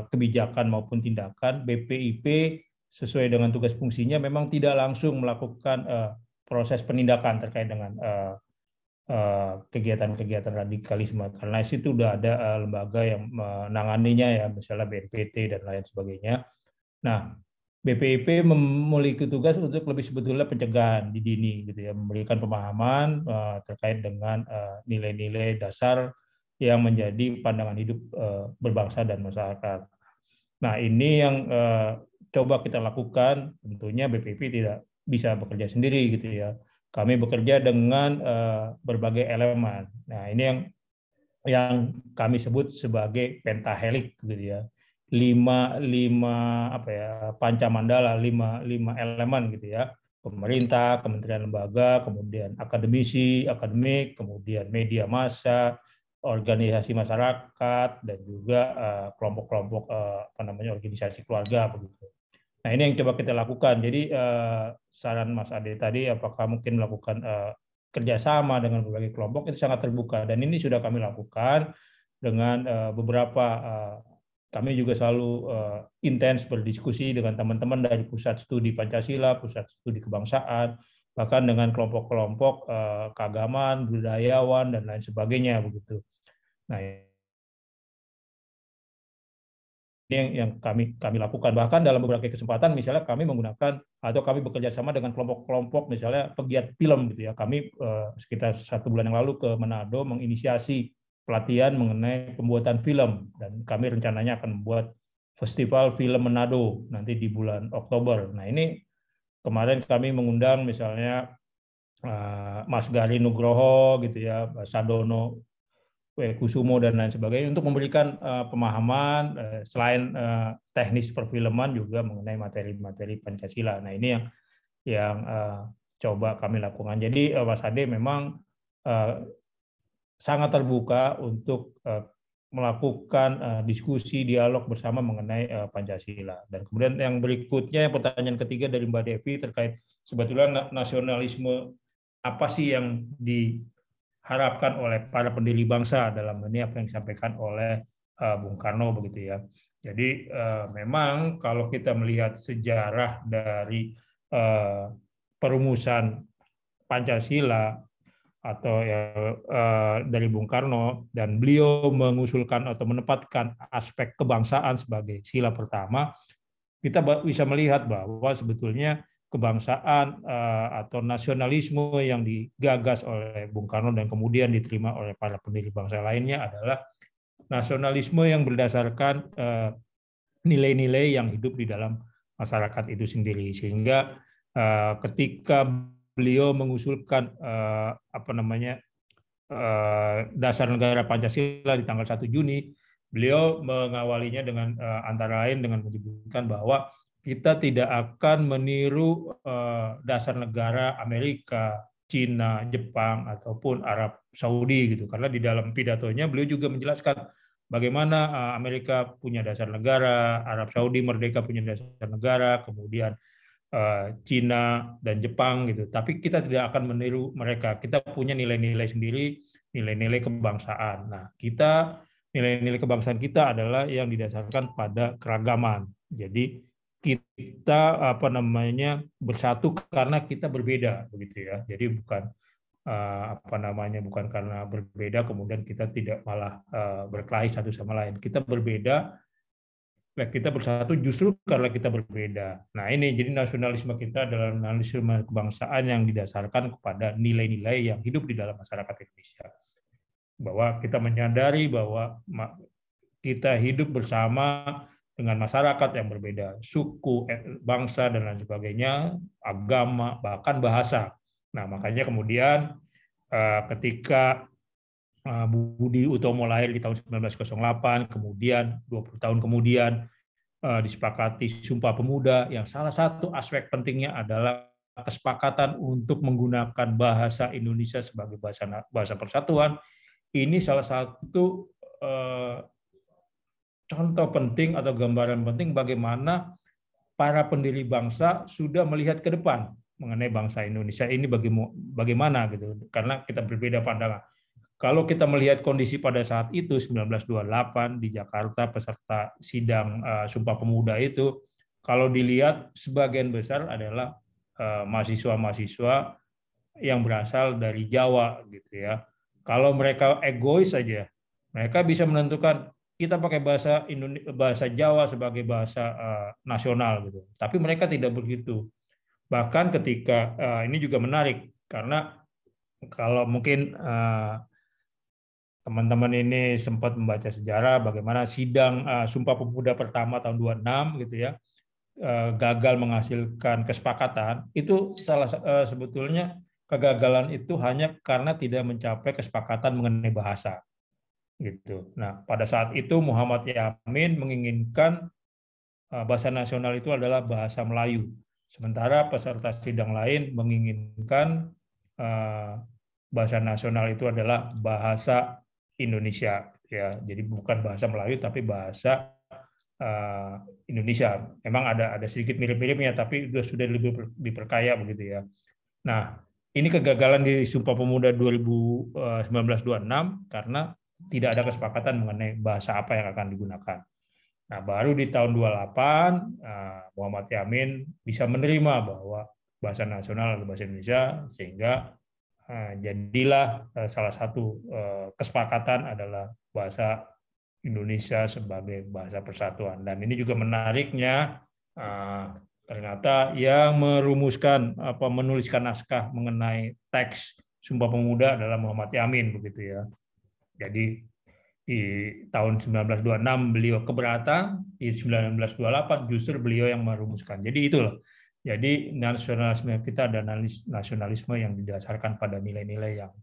kebijakan maupun tindakan, BPIP sesuai dengan tugas fungsinya memang tidak langsung melakukan proses penindakan terkait dengan kegiatan-kegiatan radikalisme. Karena itu sudah ada lembaga yang menanganinya ya, misalnya BNPT dan lain sebagainya. Nah, BPIP memiliki tugas untuk lebih sebetulnya pencegahan di dini, gitu ya, memberikan pemahaman terkait dengan nilai-nilai dasar yang menjadi pandangan hidup berbangsa dan masyarakat. Nah, ini yang coba kita lakukan. Tentunya BPIP tidak bisa bekerja sendiri, gitu ya. Kami bekerja dengan berbagai elemen. Nah, ini yang kami sebut sebagai pentahelik, gitu ya. lima panca mandala, lima elemen, gitu ya. Pemerintah, kementerian lembaga, kemudian akademisi, akademik, kemudian media massa, organisasi masyarakat, dan juga kelompok-kelompok organisasi keluarga, begitu. Nah, ini yang coba kita lakukan. Jadi saran Mas Ade tadi, apakah mungkin melakukan kerjasama dengan berbagai kelompok, itu sangat terbuka. Dan ini sudah kami lakukan dengan beberapa, kami juga selalu intens berdiskusi dengan teman-teman dari Pusat Studi Pancasila, Pusat Studi Kebangsaan, bahkan dengan kelompok-kelompok keagamaan, budayawan, dan lain sebagainya, begitu. Nah, ini yang kami lakukan. Bahkan dalam beberapa kesempatan, misalnya kami menggunakan atau kami bekerja sama dengan kelompok-kelompok, misalnya pegiat film, gitu ya. Kami sekitar 1 bulan yang lalu ke Manado menginisiasi pelatihan mengenai pembuatan film, dan kami rencananya akan membuat festival film Manado nanti di bulan Oktober. Nah, ini kemarin kami mengundang misalnya Mas Gari Nugroho, gitu ya, Sadono Kusumo, dan lain sebagainya, untuk memberikan pemahaman selain teknis perfilman juga mengenai materi-materi Pancasila. Nah, ini yang coba kami lakukan. Jadi Mas Ade memang sangat terbuka untuk melakukan diskusi, dialog bersama mengenai Pancasila. Dan kemudian yang berikutnya, pertanyaan ketiga dari Mbak Devi terkait sebetulnya nasionalisme apa sih yang diharapkan oleh para pendiri bangsa, dalam ini apa yang disampaikan oleh Bung Karno, begitu ya. Jadi memang kalau kita melihat sejarah dari perumusan Pancasila atau dari Bung Karno, dan beliau mengusulkan atau menempatkan aspek kebangsaan sebagai sila pertama, kita bisa melihat bahwa sebetulnya kebangsaan atau nasionalisme yang digagas oleh Bung Karno dan kemudian diterima oleh para pendiri bangsa lainnya adalah nasionalisme yang berdasarkan nilai-nilai yang hidup di dalam masyarakat itu sendiri. Sehingga ketika beliau mengusulkan dasar negara Pancasila di tanggal 1 Juni, beliau mengawalinya dengan antara lain dengan menyebutkan bahwa kita tidak akan meniru dasar negara Amerika, Cina, Jepang, ataupun Arab Saudi, gitu. Karena di dalam pidatonya beliau juga menjelaskan bagaimana Amerika punya dasar negara, Arab Saudi merdeka punya dasar negara, kemudian Cina dan Jepang, gitu. Tapi kita tidak akan meniru mereka. Kita punya nilai-nilai sendiri, nilai-nilai kebangsaan. Nah, nilai-nilai kebangsaan kita adalah yang didasarkan pada keragaman. Jadi kita bersatu karena kita berbeda, begitu ya. Jadi bukan bukan karena berbeda kemudian kita tidak malah berkelahi satu sama lain. Kita berbeda, kita bersatu justru karena kita berbeda. Nah, ini jadi nasionalisme kita adalah nasionalisme kebangsaan yang didasarkan kepada nilai-nilai yang hidup di dalam masyarakat Indonesia. Bahwa kita menyadari bahwa kita hidup bersama dengan masyarakat yang berbeda, suku, bangsa, dan lain sebagainya, agama, bahkan bahasa. Nah, makanya kemudian ketika Budi Utomo lahir di tahun 1908, kemudian 20 tahun kemudian disepakati Sumpah Pemuda, yang salah satu aspek pentingnya adalah kesepakatan untuk menggunakan bahasa Indonesia sebagai bahasa persatuan. Ini salah satu contoh penting atau gambaran penting bagaimana para pendiri bangsa sudah melihat ke depan mengenai bangsa Indonesia ini bagaimana, gitu. Karena kita berbeda pandangan. Kalau kita melihat kondisi pada saat itu 1928 di Jakarta peserta sidang Sumpah Pemuda itu, kalau dilihat sebagian besar adalah mahasiswa-mahasiswa yang berasal dari Jawa gitu ya. Kalau mereka egois saja, mereka bisa menentukan kita pakai bahasa Jawa sebagai bahasa nasional gitu. Tapi mereka tidak begitu. Bahkan ketika ini juga menarik karena kalau mungkin teman-teman ini sempat membaca sejarah bagaimana sidang Sumpah Pemuda pertama tahun 26 gitu ya, gagal menghasilkan kesepakatan, itu sebetulnya kegagalan itu hanya karena tidak mencapai kesepakatan mengenai bahasa gitu. Nah, pada saat itu Muhammad Yamin menginginkan bahasa nasional itu adalah bahasa Melayu, sementara peserta sidang lain menginginkan bahasa nasional itu adalah bahasa Indonesia ya. Jadi bukan bahasa Melayu tapi bahasa Indonesia. Memang ada sedikit mirip-miripnya, tapi sudah lebih diperkaya begitu ya. Nah, ini kegagalan di Sumpah Pemuda 1926 karena tidak ada kesepakatan mengenai bahasa apa yang akan digunakan. Nah, baru di tahun 28 Muhammad Yamin bisa menerima bahwa bahasa nasional adalah bahasa Indonesia, sehingga jadilah salah satu kesepakatan adalah bahasa Indonesia sebagai bahasa persatuan. Dan ini juga menariknya, ternyata yang menuliskan naskah mengenai teks Sumpah Pemuda adalah Muhammad Yamin begitu ya. Jadi di tahun 1926 beliau keberatan, di 1928 justru beliau yang merumuskan. Jadi itulah. Jadi nasionalisme kita ada nasionalisme yang didasarkan pada nilai-nilai yang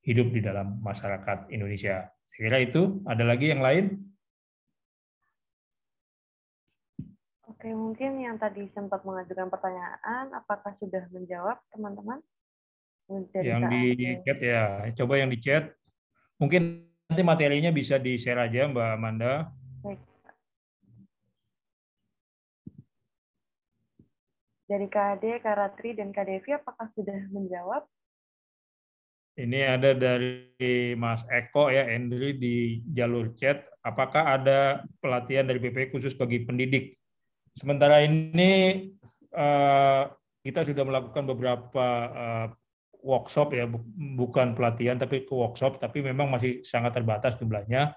hidup di dalam masyarakat Indonesia. Saya kira itu. Ada lagi yang lain? Oke, mungkin yang tadi sempat mengajukan pertanyaan, apakah sudah menjawab teman-teman? Yang di chat ya, coba yang di chat. Mungkin nanti materinya bisa di-share aja Mbak Amanda. Baik. Dari KD, Kak Ratri, dan Kak Devi, apakah sudah menjawab? Ini ada dari Mas Eko ya, Andri di jalur chat. Apakah ada pelatihan dari BPI khusus bagi pendidik? Sementara ini kita sudah melakukan beberapa workshop ya, bukan pelatihan tapi ke workshop, tapi memang masih sangat terbatas jumlahnya.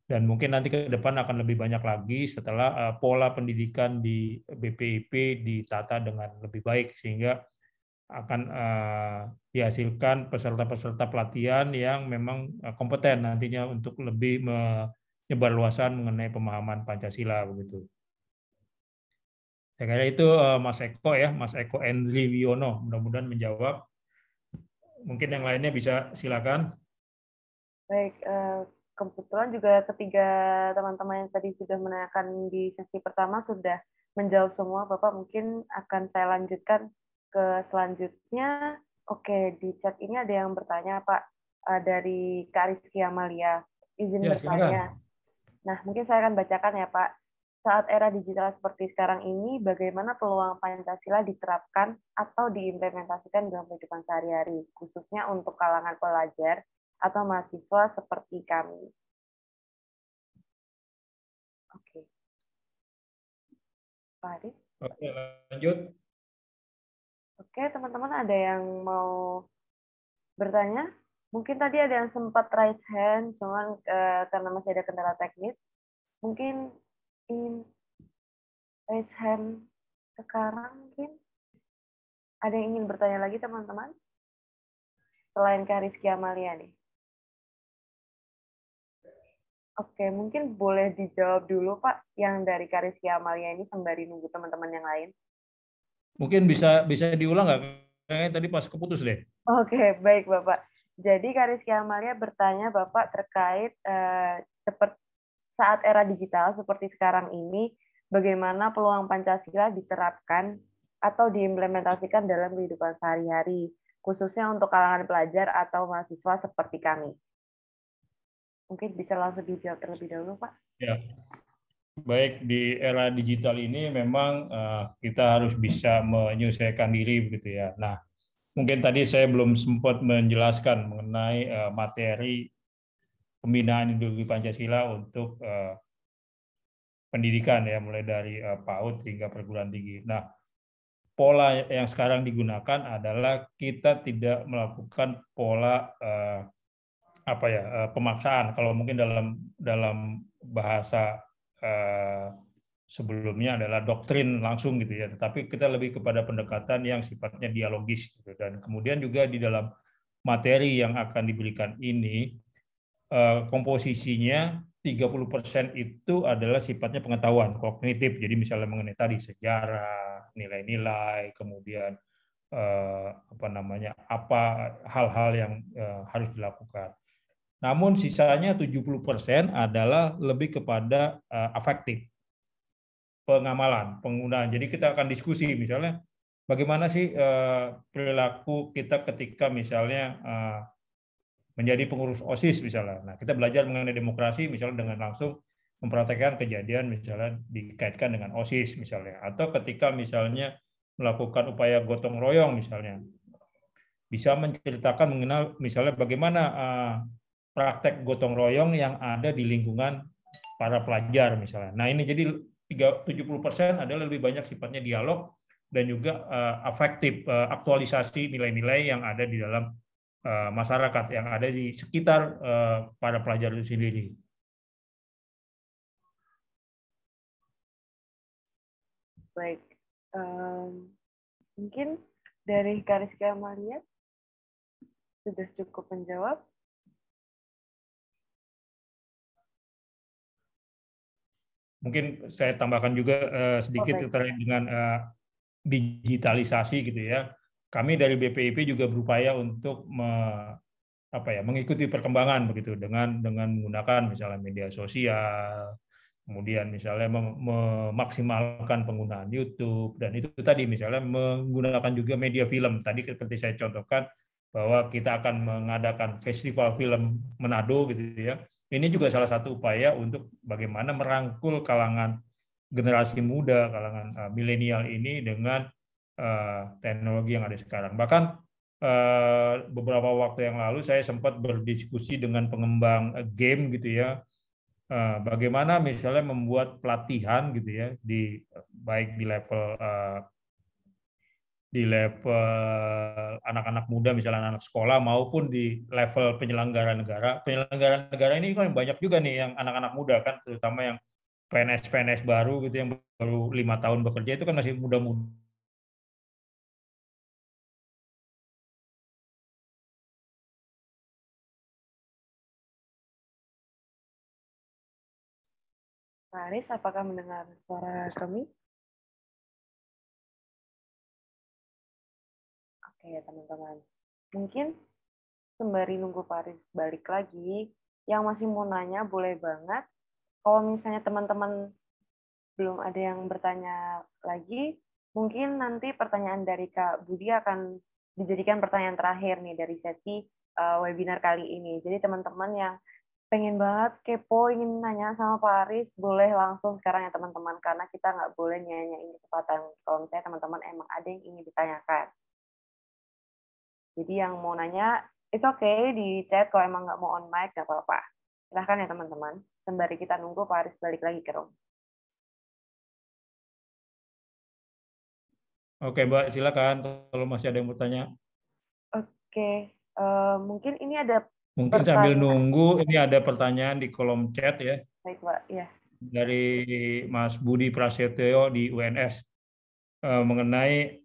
Dan mungkin nanti ke depan akan lebih banyak lagi setelah pola pendidikan di BPIP ditata dengan lebih baik, sehingga akan dihasilkan peserta-peserta pelatihan yang memang kompeten nantinya untuk lebih menyebarluaskan mengenai pemahaman Pancasila begitu. Saya kira itu Mas Eko ya, Mas Eko Endri Wiono, mudah-mudahan menjawab. Mungkin yang lainnya bisa silakan. Baik, kebetulan juga ketiga teman-teman yang tadi sudah menanyakan di sesi pertama sudah menjawab semua. Bapak, mungkin akan saya lanjutkan ke selanjutnya. Oke, di chat ini ada yang bertanya, Pak, dari Kak Rizky Amalia. Izin Ya, bertanya. silakan. Nah, mungkin saya akan bacakan ya, Pak. Saat era digital seperti sekarang ini, bagaimana peluang Pancasila diterapkan atau diimplementasikan dalam kehidupan sehari-hari, khususnya untuk kalangan pelajar atau mahasiswa seperti kami? Oke. Pak Haris? Oke, lanjut. Oke, teman-teman ada yang mau bertanya? Mungkin tadi ada yang sempat raise hand, cuman karena masih ada kendala teknis, mungkin ingin raise hand sekarang mungkin. Ada yang ingin bertanya lagi, teman-teman? Selain Kak Rizky Amalia nih. Oke, mungkin boleh dijawab dulu, Pak, yang dari Kak Rizky Amalia ini sembari nunggu teman-teman yang lain. Mungkin bisa diulang nggak? Kayaknya tadi pas keputus deh. Oke, baik Bapak. Jadi Kak Rizky Amalia bertanya Bapak terkait saat era digital seperti sekarang ini, bagaimana peluang Pancasila diterapkan atau diimplementasikan dalam kehidupan sehari-hari, khususnya untuk kalangan pelajar atau mahasiswa seperti kami. Mungkin bisa langsung dijawab terlebih dahulu, Pak. Ya. Baik, di era digital ini memang kita harus bisa menyesuaikan diri begitu ya. Nah, mungkin tadi saya belum sempat menjelaskan mengenai materi pembinaan ideologi Pancasila untuk pendidikan ya, mulai dari PAUD hingga perguruan tinggi. Nah, pola yang sekarang digunakan adalah kita tidak melakukan pola pemaksaan. Kalau mungkin dalam bahasa sebelumnya adalah doktrin langsung gitu ya, tetapi kita lebih kepada pendekatan yang sifatnya dialogis gitu. Dan kemudian juga di dalam materi yang akan diberikan ini komposisinya 30% itu adalah sifatnya pengetahuan kognitif. Jadi misalnya mengenai tadi sejarah, nilai-nilai, kemudian apa hal-hal yang harus dilakukan. Namun sisanya 70% adalah lebih kepada afektif, pengamalan, penggunaan. Jadi kita akan diskusi misalnya bagaimana sih perilaku kita ketika misalnya menjadi pengurus OSIS misalnya. Nah, kita belajar mengenai demokrasi misalnya dengan langsung mempraktekkan kejadian misalnya dikaitkan dengan OSIS misalnya, atau ketika misalnya melakukan upaya gotong royong misalnya, bisa menceritakan mengenal misalnya bagaimana praktek gotong royong yang ada di lingkungan para pelajar misalnya. Nah, ini jadi 70% adalah lebih banyak sifatnya dialog dan juga afektif, aktualisasi nilai-nilai yang ada di dalam masyarakat, yang ada di sekitar para pelajar itu sendiri. Baik, mungkin dari Kariska Maria sudah cukup menjawab. Mungkin saya tambahkan juga sedikit terkait dengan digitalisasi gitu ya. Kami dari BPIP juga berupaya untuk mengikuti perkembangan begitu dengan menggunakan misalnya media sosial, kemudian misalnya memaksimalkan penggunaan YouTube, dan itu tadi misalnya menggunakan juga media film. Tadi seperti saya contohkan bahwa kita akan mengadakan festival film Manado gitu ya. Ini juga salah satu upaya untuk bagaimana merangkul kalangan generasi muda, kalangan milenial ini dengan teknologi yang ada sekarang. Bahkan beberapa waktu yang lalu saya sempat berdiskusi dengan pengembang game gitu ya, bagaimana misalnya membuat pelatihan gitu ya, baik di level anak-anak muda misalnya anak sekolah maupun di level penyelenggara negara. Penyelenggara negara ini kan banyak juga nih yang anak-anak muda kan, terutama yang PNS baru gitu yang baru 5 tahun bekerja itu kan masih muda-muda. Aris, apakah mendengar suara kami? Oke ya teman-teman. Mungkin sembari nunggu Paris balik lagi, yang masih mau nanya boleh banget. Kalau misalnya teman-teman belum ada yang bertanya lagi, mungkin nanti pertanyaan dari Kak Budi akan dijadikan pertanyaan terakhir nih dari sesi webinar kali ini. Jadi teman-teman yang pengen banget kepo, ingin nanya sama Pak Aris, boleh langsung sekarang ya teman-teman, karena kita nggak boleh nyanyain kesempatan kalau misalnya teman-teman emang ada yang ingin ditanyakan. Jadi yang mau nanya, it's okay di chat, kalau emang nggak mau on mic, nggak apa-apa. Silahkan ya teman-teman, sembari kita nunggu Pak Aris balik lagi ke room. Oke Mbak, silakan kalau masih ada yang bertanya. Oke, mungkin ini ada mungkin sambil nunggu, ini ada pertanyaan di kolom chat ya. Baik Pak, ya. Dari Mas Budi Prasetyo di UNS mengenai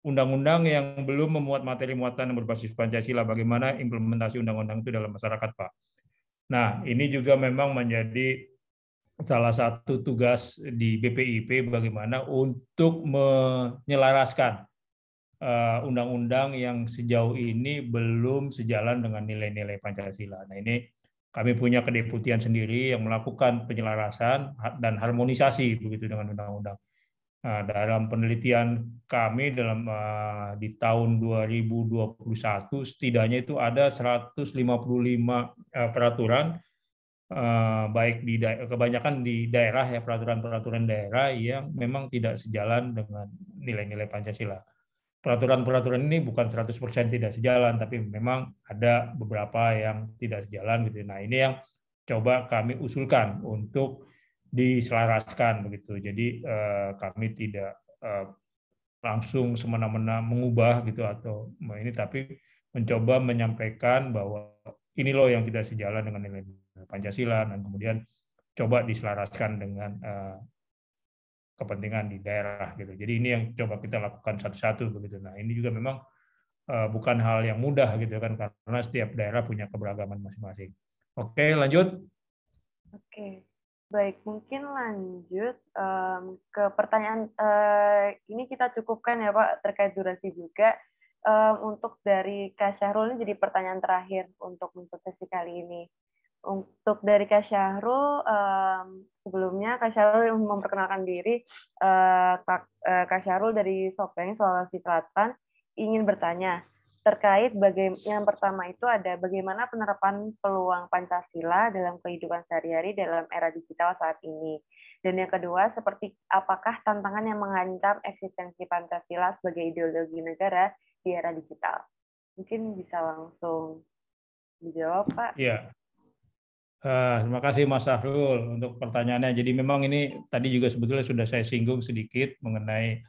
undang-undang yang belum memuat materi muatan yang berbasis Pancasila, bagaimana implementasi undang-undang itu dalam masyarakat, Pak? Nah, ini juga memang menjadi salah satu tugas di BPIP, bagaimana untuk menyelaraskan undang-undang yang sejauh ini belum sejalan dengan nilai-nilai Pancasila. Nah, ini kami punya kedeputian sendiri yang melakukan penyelarasan dan harmonisasi begitu dengan undang-undang. Nah, dalam penelitian kami di tahun 2021 setidaknya itu ada 155 peraturan, baik kebanyakan di daerah ya, peraturan-peraturan daerah yang memang tidak sejalan dengan nilai-nilai Pancasila. Peraturan-peraturan ini bukan 100% tidak sejalan, tapi memang ada beberapa yang tidak sejalan gitu. Nah, ini yang coba kami usulkan untuk diselaraskan begitu. Jadi kami tidak langsung semena-mena mengubah gitu atau ini, tapi mencoba menyampaikan bahwa ini loh yang tidak sejalan dengan nilai Pancasila, dan kemudian coba diselaraskan dengan kepentingan di daerah gitu. Jadi ini yang coba kita lakukan satu-satu begitu. Nah, ini juga memang bukan hal yang mudah gitu kan, karena setiap daerah punya keberagaman masing-masing. Oke, lanjut. Oke, baik, mungkin lanjut ke pertanyaan ini kita cukupkan ya Pak, terkait durasi juga. Untuk dari Kak Syahrul ini jadi pertanyaan terakhir untuk sesi kali ini. Untuk dari Kak Syahrul, sebelumnya Kak Syahrul memperkenalkan diri. Kak Syahrul dari Sopeng, Sulawesi Selatan, ingin bertanya terkait yang pertama itu ada bagaimana penerapan peluang Pancasila dalam kehidupan sehari-hari dalam era digital saat ini. Dan yang kedua, seperti apakah tantangan yang mengancam eksistensi Pancasila sebagai ideologi negara di era digital? Mungkin bisa langsung dijawab, Pak. Iya. Terima kasih Mas Syahrul untuk pertanyaannya. Jadi memang ini tadi juga sebetulnya sudah saya singgung sedikit mengenai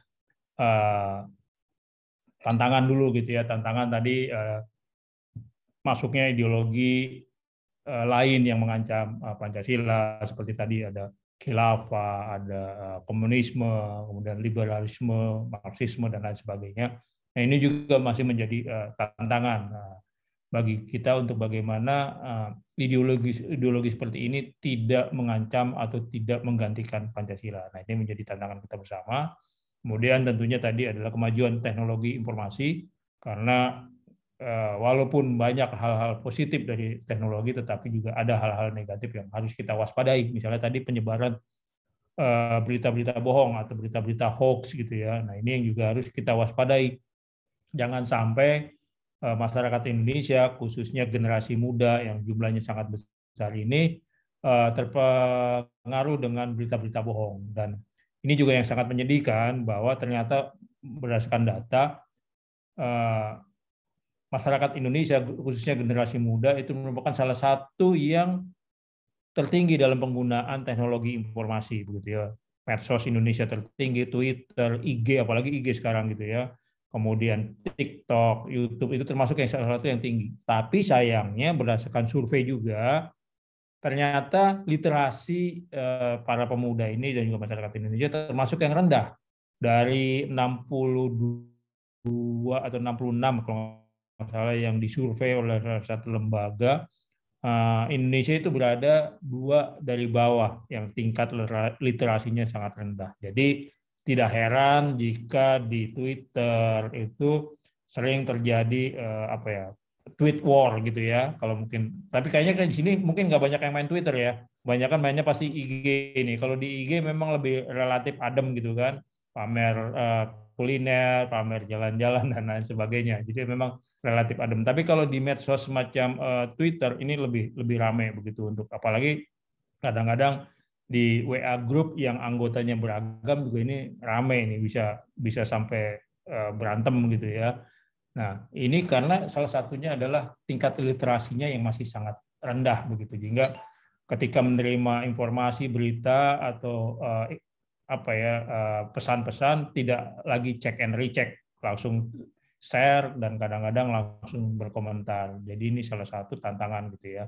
tantangan dulu gitu ya. Tantangan tadi masuknya ideologi lain yang mengancam Pancasila, seperti tadi ada khilafah, ada komunisme, kemudian liberalisme, marxisme, dan lain sebagainya. Nah, ini juga masih menjadi tantangan bagi kita untuk bagaimana ideologi seperti ini tidak mengancam atau tidak menggantikan Pancasila. Nah, ini menjadi tantangan kita bersama. Kemudian tentunya tadi adalah kemajuan teknologi informasi, karena walaupun banyak hal-hal positif dari teknologi, tetapi juga ada hal-hal negatif yang harus kita waspadai. Misalnya tadi penyebaran berita-berita bohong atau berita-berita hoax gitu ya. Nah, ini yang juga harus kita waspadai. Jangan sampai masyarakat Indonesia, khususnya generasi muda yang jumlahnya sangat besar ini terpengaruh dengan berita-berita bohong. Dan ini juga yang sangat menyedihkan bahwa ternyata berdasarkan data masyarakat Indonesia, khususnya generasi muda, itu merupakan salah satu yang tertinggi dalam penggunaan teknologi informasi, begitu ya. Medsos Indonesia tertinggi, Twitter, IG, apalagi IG sekarang gitu ya. Kemudian TikTok, YouTube itu termasuk yang salah satu yang tinggi. Tapi sayangnya berdasarkan survei juga, ternyata literasi para pemuda ini dan juga masyarakat Indonesia termasuk yang rendah. Dari 62 atau 66 kalau nggak salah yang disurvei oleh salah satu lembaga, Indonesia itu berada 2 dari bawah yang tingkat literasinya sangat rendah. Jadi tidak heran jika di Twitter itu sering terjadi tweet war gitu ya. Kalau mungkin, tapi kayaknya di sini mungkin nggak banyak yang main Twitter ya. Banyak kan mainnya pasti IG ini. Kalau di IG memang lebih relatif adem gitu kan, pamer kuliner, pamer jalan-jalan dan lain sebagainya. Jadi memang relatif adem. Tapi kalau di medsos semacam Twitter ini lebih ramai begitu, untuk apalagi kadang-kadang di WA group yang anggotanya beragam juga ini ramai, ini bisa sampai berantem gitu ya. Nah, ini karena salah satunya adalah tingkat literasinya yang masih sangat rendah begitu. Sehingga ketika menerima informasi, berita atau pesan-pesan tidak lagi check and recheck, langsung share dan kadang-kadang langsung berkomentar. Jadi ini salah satu tantangan gitu ya.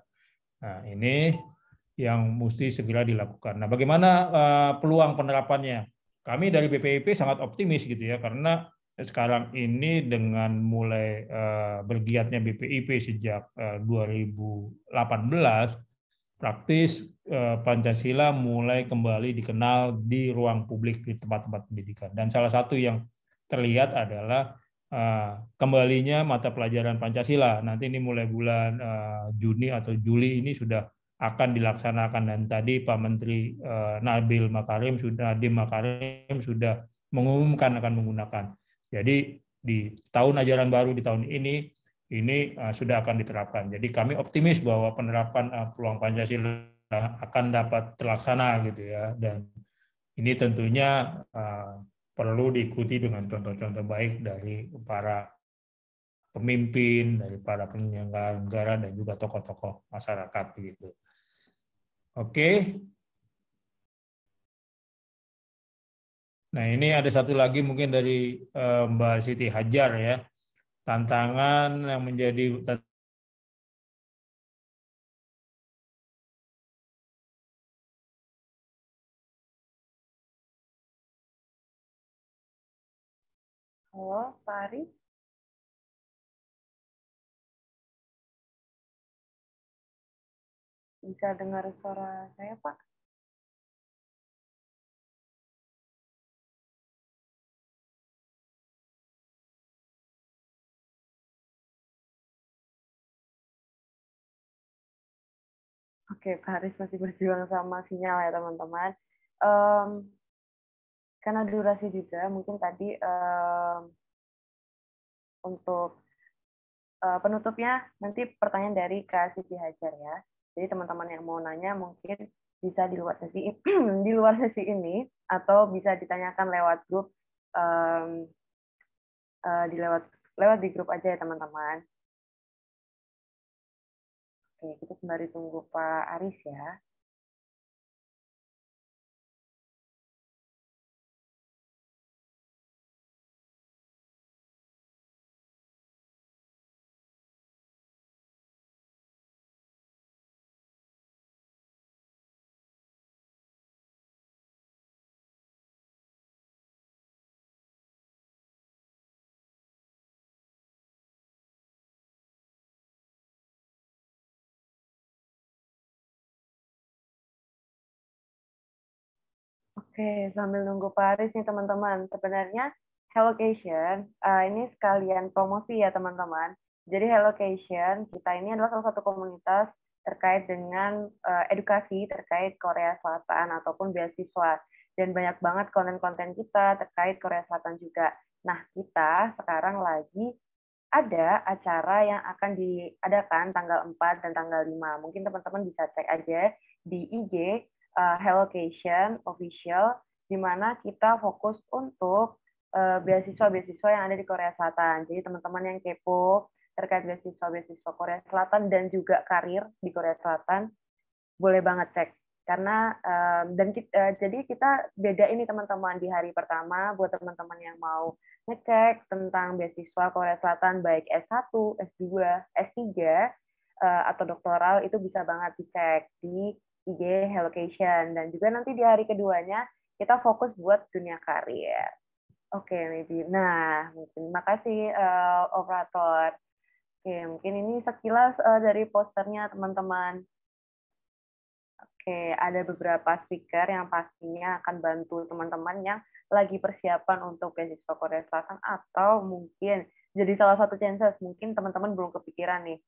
Nah, ini yang mesti segera dilakukan. Nah, bagaimana peluang penerapannya? Kami dari BPIP sangat optimis gitu ya, karena sekarang ini dengan mulai bergiatnya BPIP sejak 2018, praktis Pancasila mulai kembali dikenal di ruang publik di tempat-tempat pendidikan. Dan salah satu yang terlihat adalah kembalinya mata pelajaran Pancasila. Nanti ini mulai bulan Juni atau Juli ini sudah akan dilaksanakan, dan tadi Pak Menteri Nadiem Makarim sudah mengumumkan akan menggunakan. Jadi di tahun ajaran baru di tahun ini sudah akan diterapkan. Jadi kami optimis bahwa penerapan peluang Pancasila akan dapat terlaksana gitu ya, dan ini tentunya perlu diikuti dengan contoh-contoh baik dari para pemimpin, dari para penyelenggara negara dan juga tokoh-tokoh masyarakat begitu. Oke. Nah, ini ada satu lagi mungkin dari Mbak Siti Hajar ya. Tantangan yang menjadi Halo, Pak Aris. Bisa dengar suara saya, Pak? Oke, Pak Haris masih berjuang sama sinyal ya, teman-teman. Karena durasi juga, mungkin tadi untuk penutupnya nanti pertanyaan dari Kak Siti Hajar ya. Jadi teman-teman yang mau nanya mungkin bisa di luar sesi di luar sesi ini atau bisa ditanyakan lewat grup lewat di grup aja ya teman-teman. Oke, kita sembari tunggu Pak Aris ya. Oke, sambil nunggu Pak Aris nih teman-teman. Sebenarnya Hellocation ini sekalian promosi ya teman-teman. Jadi Hellocation kita ini adalah salah satu komunitas terkait dengan edukasi terkait Korea Selatan ataupun beasiswa. Dan banyak banget konten-konten kita terkait Korea Selatan juga. Nah, kita sekarang lagi ada acara yang akan diadakan tanggal 4 dan tanggal 5. Mungkin teman-teman bisa cek aja di IG Hellocation Official, di mana kita fokus untuk beasiswa-beasiswa yang ada di Korea Selatan. Jadi teman-teman yang kepo terkait beasiswa-beasiswa Korea Selatan dan juga karir di Korea Selatan, boleh banget cek. Karena jadi kita beda ini teman-teman di hari pertama buat teman-teman yang mau ngecek tentang beasiswa Korea Selatan baik S1, S2, S3 atau doktoral itu bisa banget dicek di IG Hellocation, dan juga nanti di hari keduanya kita fokus buat dunia karir. Oke, maybe. Nah, mungkin makasih operator. Oke, mungkin ini sekilas dari posternya teman-teman. Oke, ada beberapa speaker yang pastinya akan bantu teman-teman yang lagi persiapan untuk beasiswa Korea Selatan atau mungkin jadi salah satu chances. Mungkin teman-teman belum kepikiran nih,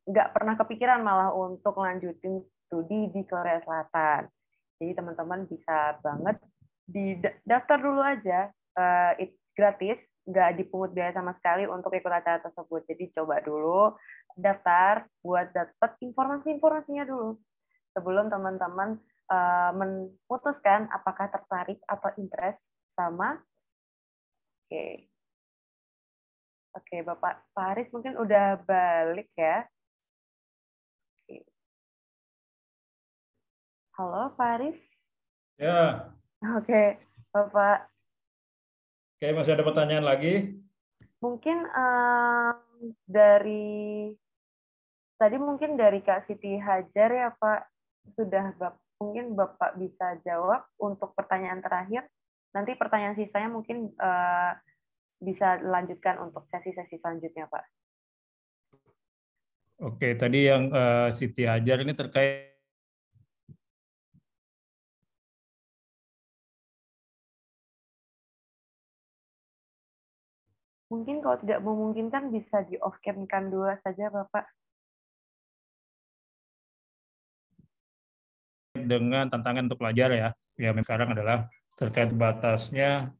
nggak pernah kepikiran malah untuk lanjutin studi di Korea Selatan. Jadi teman-teman bisa banget daftar dulu aja, it's gratis, nggak dipungut biaya sama sekali untuk ikut acara tersebut. Jadi coba dulu daftar buat dapat informasi-informasinya dulu sebelum teman-teman memutuskan apakah tertarik atau interest sama. Oke, Bapak Haris mungkin udah balik ya. Halo, Pak Haris. Ya. Oke, Bapak. Oke, masih ada pertanyaan lagi? Mungkin dari Kak Siti Hajar ya, Pak. Mungkin Bapak bisa jawab untuk pertanyaan terakhir. Nanti pertanyaan sisanya mungkin bisa dilanjutkan untuk sesi-sesi selanjutnya, Pak. Oke, tadi yang Siti Hajar ini terkait mungkin kalau tidak memungkinkan bisa di off-cam-kan dulu saja, Bapak. dengan tantangan untuk pelajar ya. Ya, sekarang adalah terkait batasnya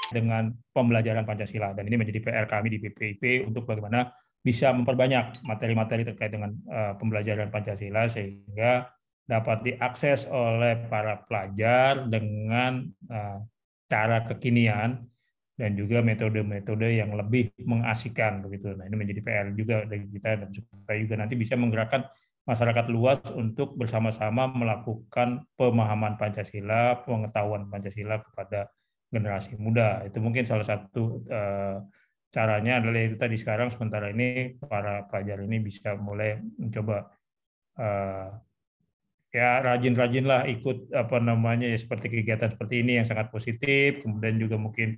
dengan pembelajaran Pancasila, dan ini menjadi PR kami di BPIP untuk bagaimana bisa memperbanyak materi-materi terkait dengan pembelajaran Pancasila sehingga dapat diakses oleh para pelajar dengan cara kekinian dan juga metode-metode yang lebih mengasihkan begitu. Nah, ini menjadi PR juga dari kita, dan supaya juga nanti bisa menggerakkan masyarakat luas untuk bersama-sama melakukan pemahaman Pancasila, pengetahuan Pancasila kepada generasi muda. Itu mungkin salah satu caranya adalah itu tadi. Sekarang sementara ini para pelajar ini bisa mulai mencoba ya rajin-rajin lah ikut apa namanya ya seperti kegiatan seperti ini yang sangat positif. Kemudian juga mungkin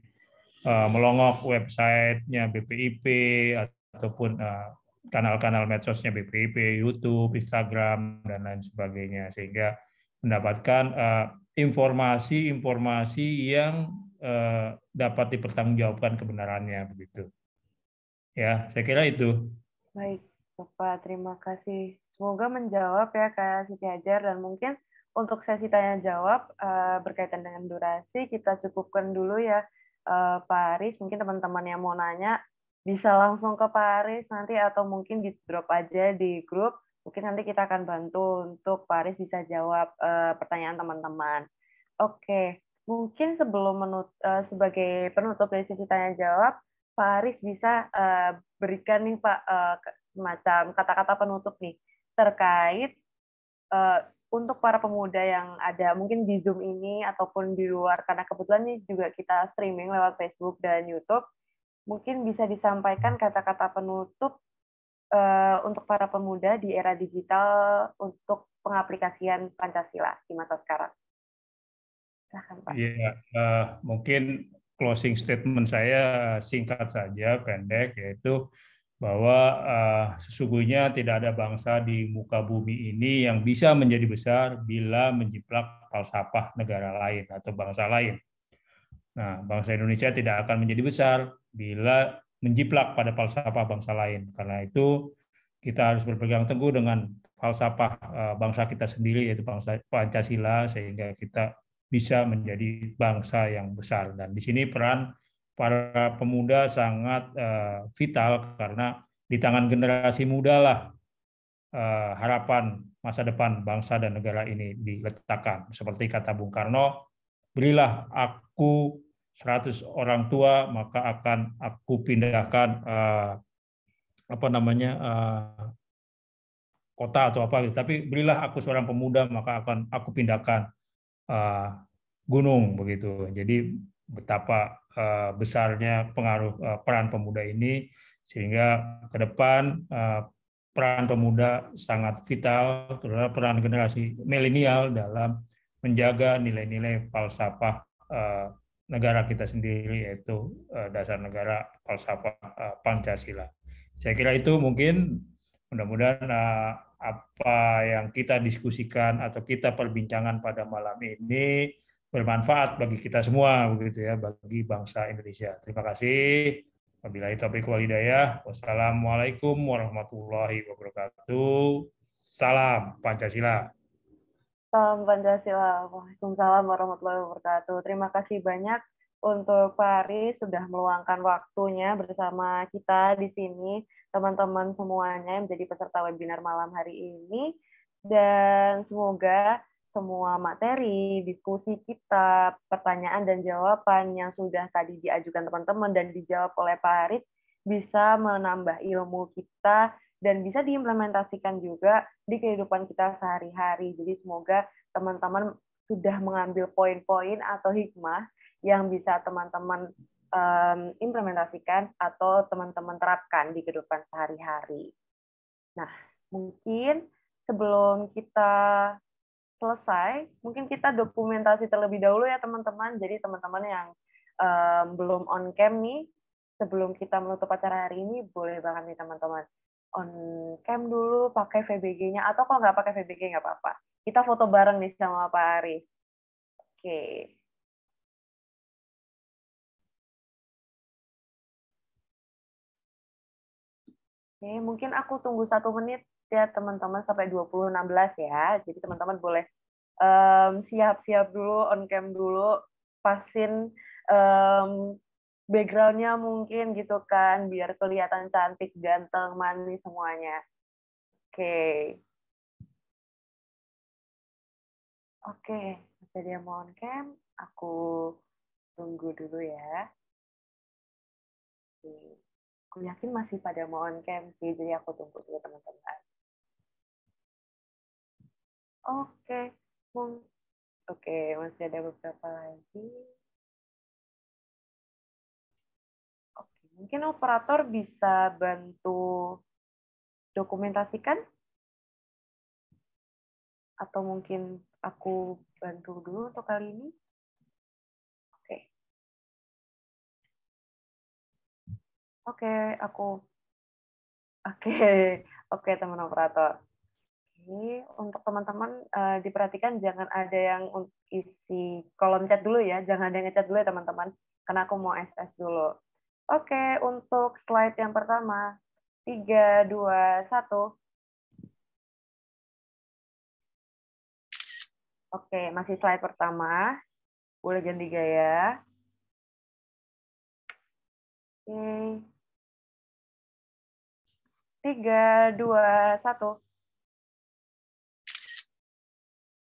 melongok websitenya BPIP ataupun kanal-kanal medsosnya BPIP, YouTube, Instagram dan lain sebagainya, sehingga mendapatkan informasi-informasi yang dapat dipertanggungjawabkan kebenarannya begitu. Ya, saya kira itu. Baik, Bapak, terima kasih. Semoga menjawab ya Kak Siti Hajar, dan mungkin untuk sesi tanya jawab berkaitan dengan durasi kita cukupkan dulu ya Pak Aris. Mungkin teman-teman yang mau nanya bisa langsung ke Pak Aris nanti, atau mungkin di drop aja di grup. Mungkin nanti kita akan bantu untuk Pak Aris bisa jawab pertanyaan teman-teman. Oke, mungkin sebelum sebagai penutup dari sesi tanya jawab, Pak Aris bisa berikan nih Pak semacam kata-kata penutup nih terkait untuk para pemuda yang ada mungkin di Zoom ini ataupun di luar, karena kebetulan ini juga kita streaming lewat Facebook dan YouTube. Mungkin bisa disampaikan kata-kata penutup untuk para pemuda di era digital untuk pengaplikasian Pancasila di masa sekarang. Silahkan Pak. Ya, mungkin closing statement saya singkat saja, pendek, yaitu bahwa sesungguhnya tidak ada bangsa di muka bumi ini yang bisa menjadi besar bila menjiplak falsafah negara lain atau bangsa lain. Nah, bangsa Indonesia tidak akan menjadi besar bila menjiplak pada falsafah bangsa lain. Karena itu kita harus berpegang teguh dengan falsafah bangsa kita sendiri, yaitu bangsa Pancasila, sehingga kita bisa menjadi bangsa yang besar. Dan di sini peran para pemuda sangat vital, karena di tangan generasi muda lah harapan masa depan bangsa dan negara ini diletakkan. Seperti kata Bung Karno, berilah aku 100 orang tua, maka akan aku pindahkan kota atau apa gitu. Tapi berilah aku seorang pemuda, maka akan aku pindahkan gunung begitu. Jadi betapa besarnya pengaruh peran pemuda ini, sehingga ke depan peran pemuda sangat vital, terutama peran generasi milenial dalam menjaga nilai-nilai falsafah negara kita sendiri, yaitu dasar negara falsafah Pancasila. Saya kira itu mungkin, mudah-mudahan apa yang kita diskusikan atau kita perbincangan pada malam ini bermanfaat bagi kita semua, begitu ya, bagi bangsa Indonesia. Terima kasih. Wabillahi taufiq wal hidayah. Wassalamualaikum warahmatullahi wabarakatuh. Salam Pancasila. Salam Pancasila. Waalaikumsalam warahmatullahi wabarakatuh. Terima kasih banyak untuk Pak Aris sudah meluangkan waktunya bersama kita di sini, teman-teman semuanya yang menjadi peserta webinar malam hari ini. Dan semoga semua materi, diskusi kita, pertanyaan dan jawaban yang sudah tadi diajukan teman-teman dan dijawab oleh Pak Aris bisa menambah ilmu kita dan bisa diimplementasikan juga di kehidupan kita sehari-hari. Jadi semoga teman-teman sudah mengambil poin-poin atau hikmah yang bisa teman-teman implementasikan atau teman-teman terapkan di kehidupan sehari-hari. Nah, mungkin sebelum kita selesai, mungkin kita dokumentasi terlebih dahulu ya teman-teman. Jadi teman-teman yang belum on cam nih, sebelum kita menutup acara hari ini, boleh banget nih teman-teman on cam dulu, pakai VBG-nya, atau kalau nggak pakai VBG nggak apa-apa. Kita foto bareng nih sama Pak Aris. Oke. Oke, mungkin aku tunggu 1 menit ya teman-teman sampai 20.16 ya. Jadi teman-teman boleh siap-siap dulu, on cam dulu, pasin background-nya mungkin gitu kan, biar kelihatan cantik, ganteng, manis semuanya. Oke. Oke, jadi yang mau on cam, aku tunggu dulu ya. Aku yakin masih pada mau on cam sih, jadi aku tunggu dulu teman-teman. Oke, masih ada beberapa lagi. Mungkin operator bisa bantu dokumentasikan? Atau mungkin aku bantu dulu untuk kali ini? Oke. Oke, Oke, teman operator. Oke, untuk teman-teman diperhatikan jangan ada yang isi kolom chat dulu ya, jangan ada yang ngechat dulu ya teman-teman, karena aku mau SS dulu. Oke, untuk slide yang pertama, 3, 2, 1. Oke, masih slide pertama. Boleh ganti gaya. Oke. 3, 2, 1.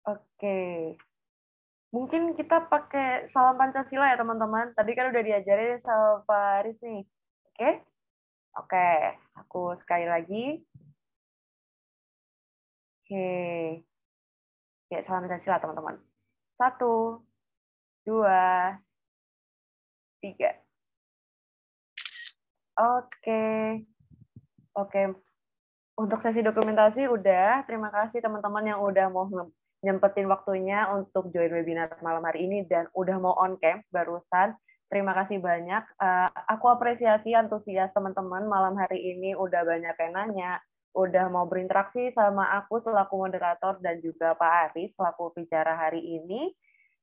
Oke. Mungkin kita pakai salam Pancasila ya teman-teman. Tadi kan udah diajarin sama Pak Aris nih. Oke? Oke, aku sekali lagi. Oke. Ya, salam Pancasila teman-teman. 1, 2, 3. Oke. Oke. Untuk sesi dokumentasi udah. Terima kasih teman-teman yang udah mau nyempetin waktunya untuk join webinar malam hari ini dan udah mau on cam barusan. Terima kasih banyak. Aku apresiasi antusias teman-teman malam hari ini udah banyak yang nanya, udah mau berinteraksi sama aku selaku moderator dan juga Pak Aris selaku bicara hari ini.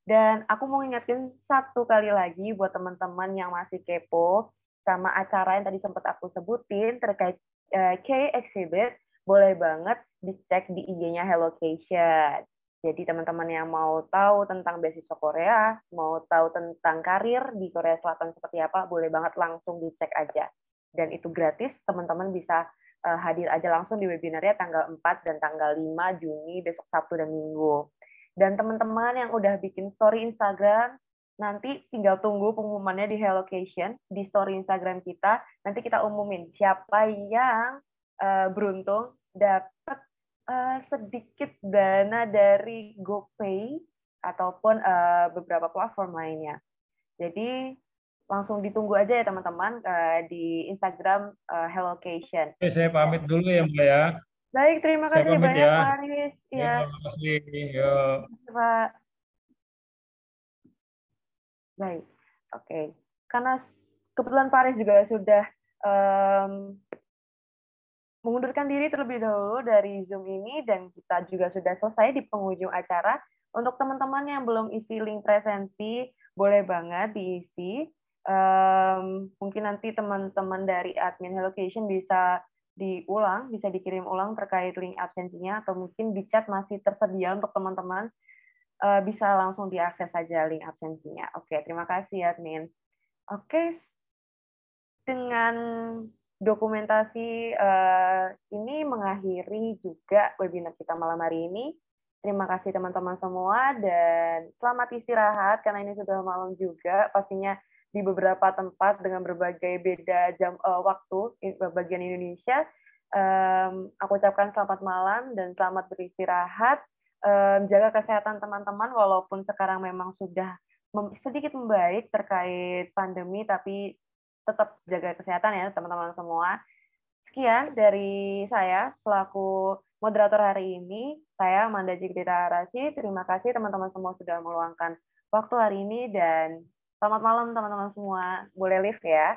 Dan aku mau ingetin satu kali lagi buat teman-teman yang masih kepo sama acara yang tadi sempat aku sebutin terkait K-Exhibit, boleh banget dicek di IG-nya Hellocation. Jadi teman-teman yang mau tahu tentang beasiswa Korea, mau tahu tentang karir di Korea Selatan seperti apa, boleh banget langsung dicek aja. Dan itu gratis, teman-teman bisa hadir aja langsung di webinarnya tanggal 4 dan tanggal 5 Juni, besok Sabtu dan Minggu. Dan teman-teman yang udah bikin story Instagram, nanti tinggal tunggu pengumumannya di Hellocation, di story Instagram kita. Nanti kita umumin siapa yang beruntung dapat sedikit dana dari GoPay ataupun beberapa platform lainnya. Jadi langsung ditunggu aja ya teman-teman di Instagram Hellocation. Oke, saya pamit dulu ya Mbak ya. Baik, terima Saya kasih pamit banyak ya. Pak Aris. Ya, Terima kasih. Yuk. Pak. Baik, oke. Karena kebetulan Pak Aris juga sudah mengundurkan diri terlebih dahulu dari Zoom ini dan kita juga sudah selesai di penghujung acara. Untuk teman-teman yang belum isi link presensi, boleh banget diisi. Mungkin nanti teman-teman dari admin Hellocation bisa diulang, bisa dikirim ulang terkait link absensinya, atau mungkin di chat masih tersedia untuk teman-teman. Bisa langsung diakses saja link absensinya. Oke, terima kasih admin. Oke, dengan dokumentasi ini mengakhiri juga webinar kita malam hari ini. Terima kasih teman-teman semua dan selamat istirahat karena ini sudah malam juga. Pastinya di beberapa tempat dengan berbagai beda jam waktu bagian Indonesia. Aku ucapkan selamat malam dan selamat beristirahat. Jaga kesehatan teman-teman walaupun sekarang memang sudah sedikit membaik terkait pandemi, tapi tetap jaga kesehatan ya teman-teman semua. Sekian dari saya selaku moderator hari ini. Saya Amanda Jigrita Arasi. Terima kasih teman-teman semua sudah meluangkan waktu hari ini dan selamat malam teman-teman semua. Boleh live ya.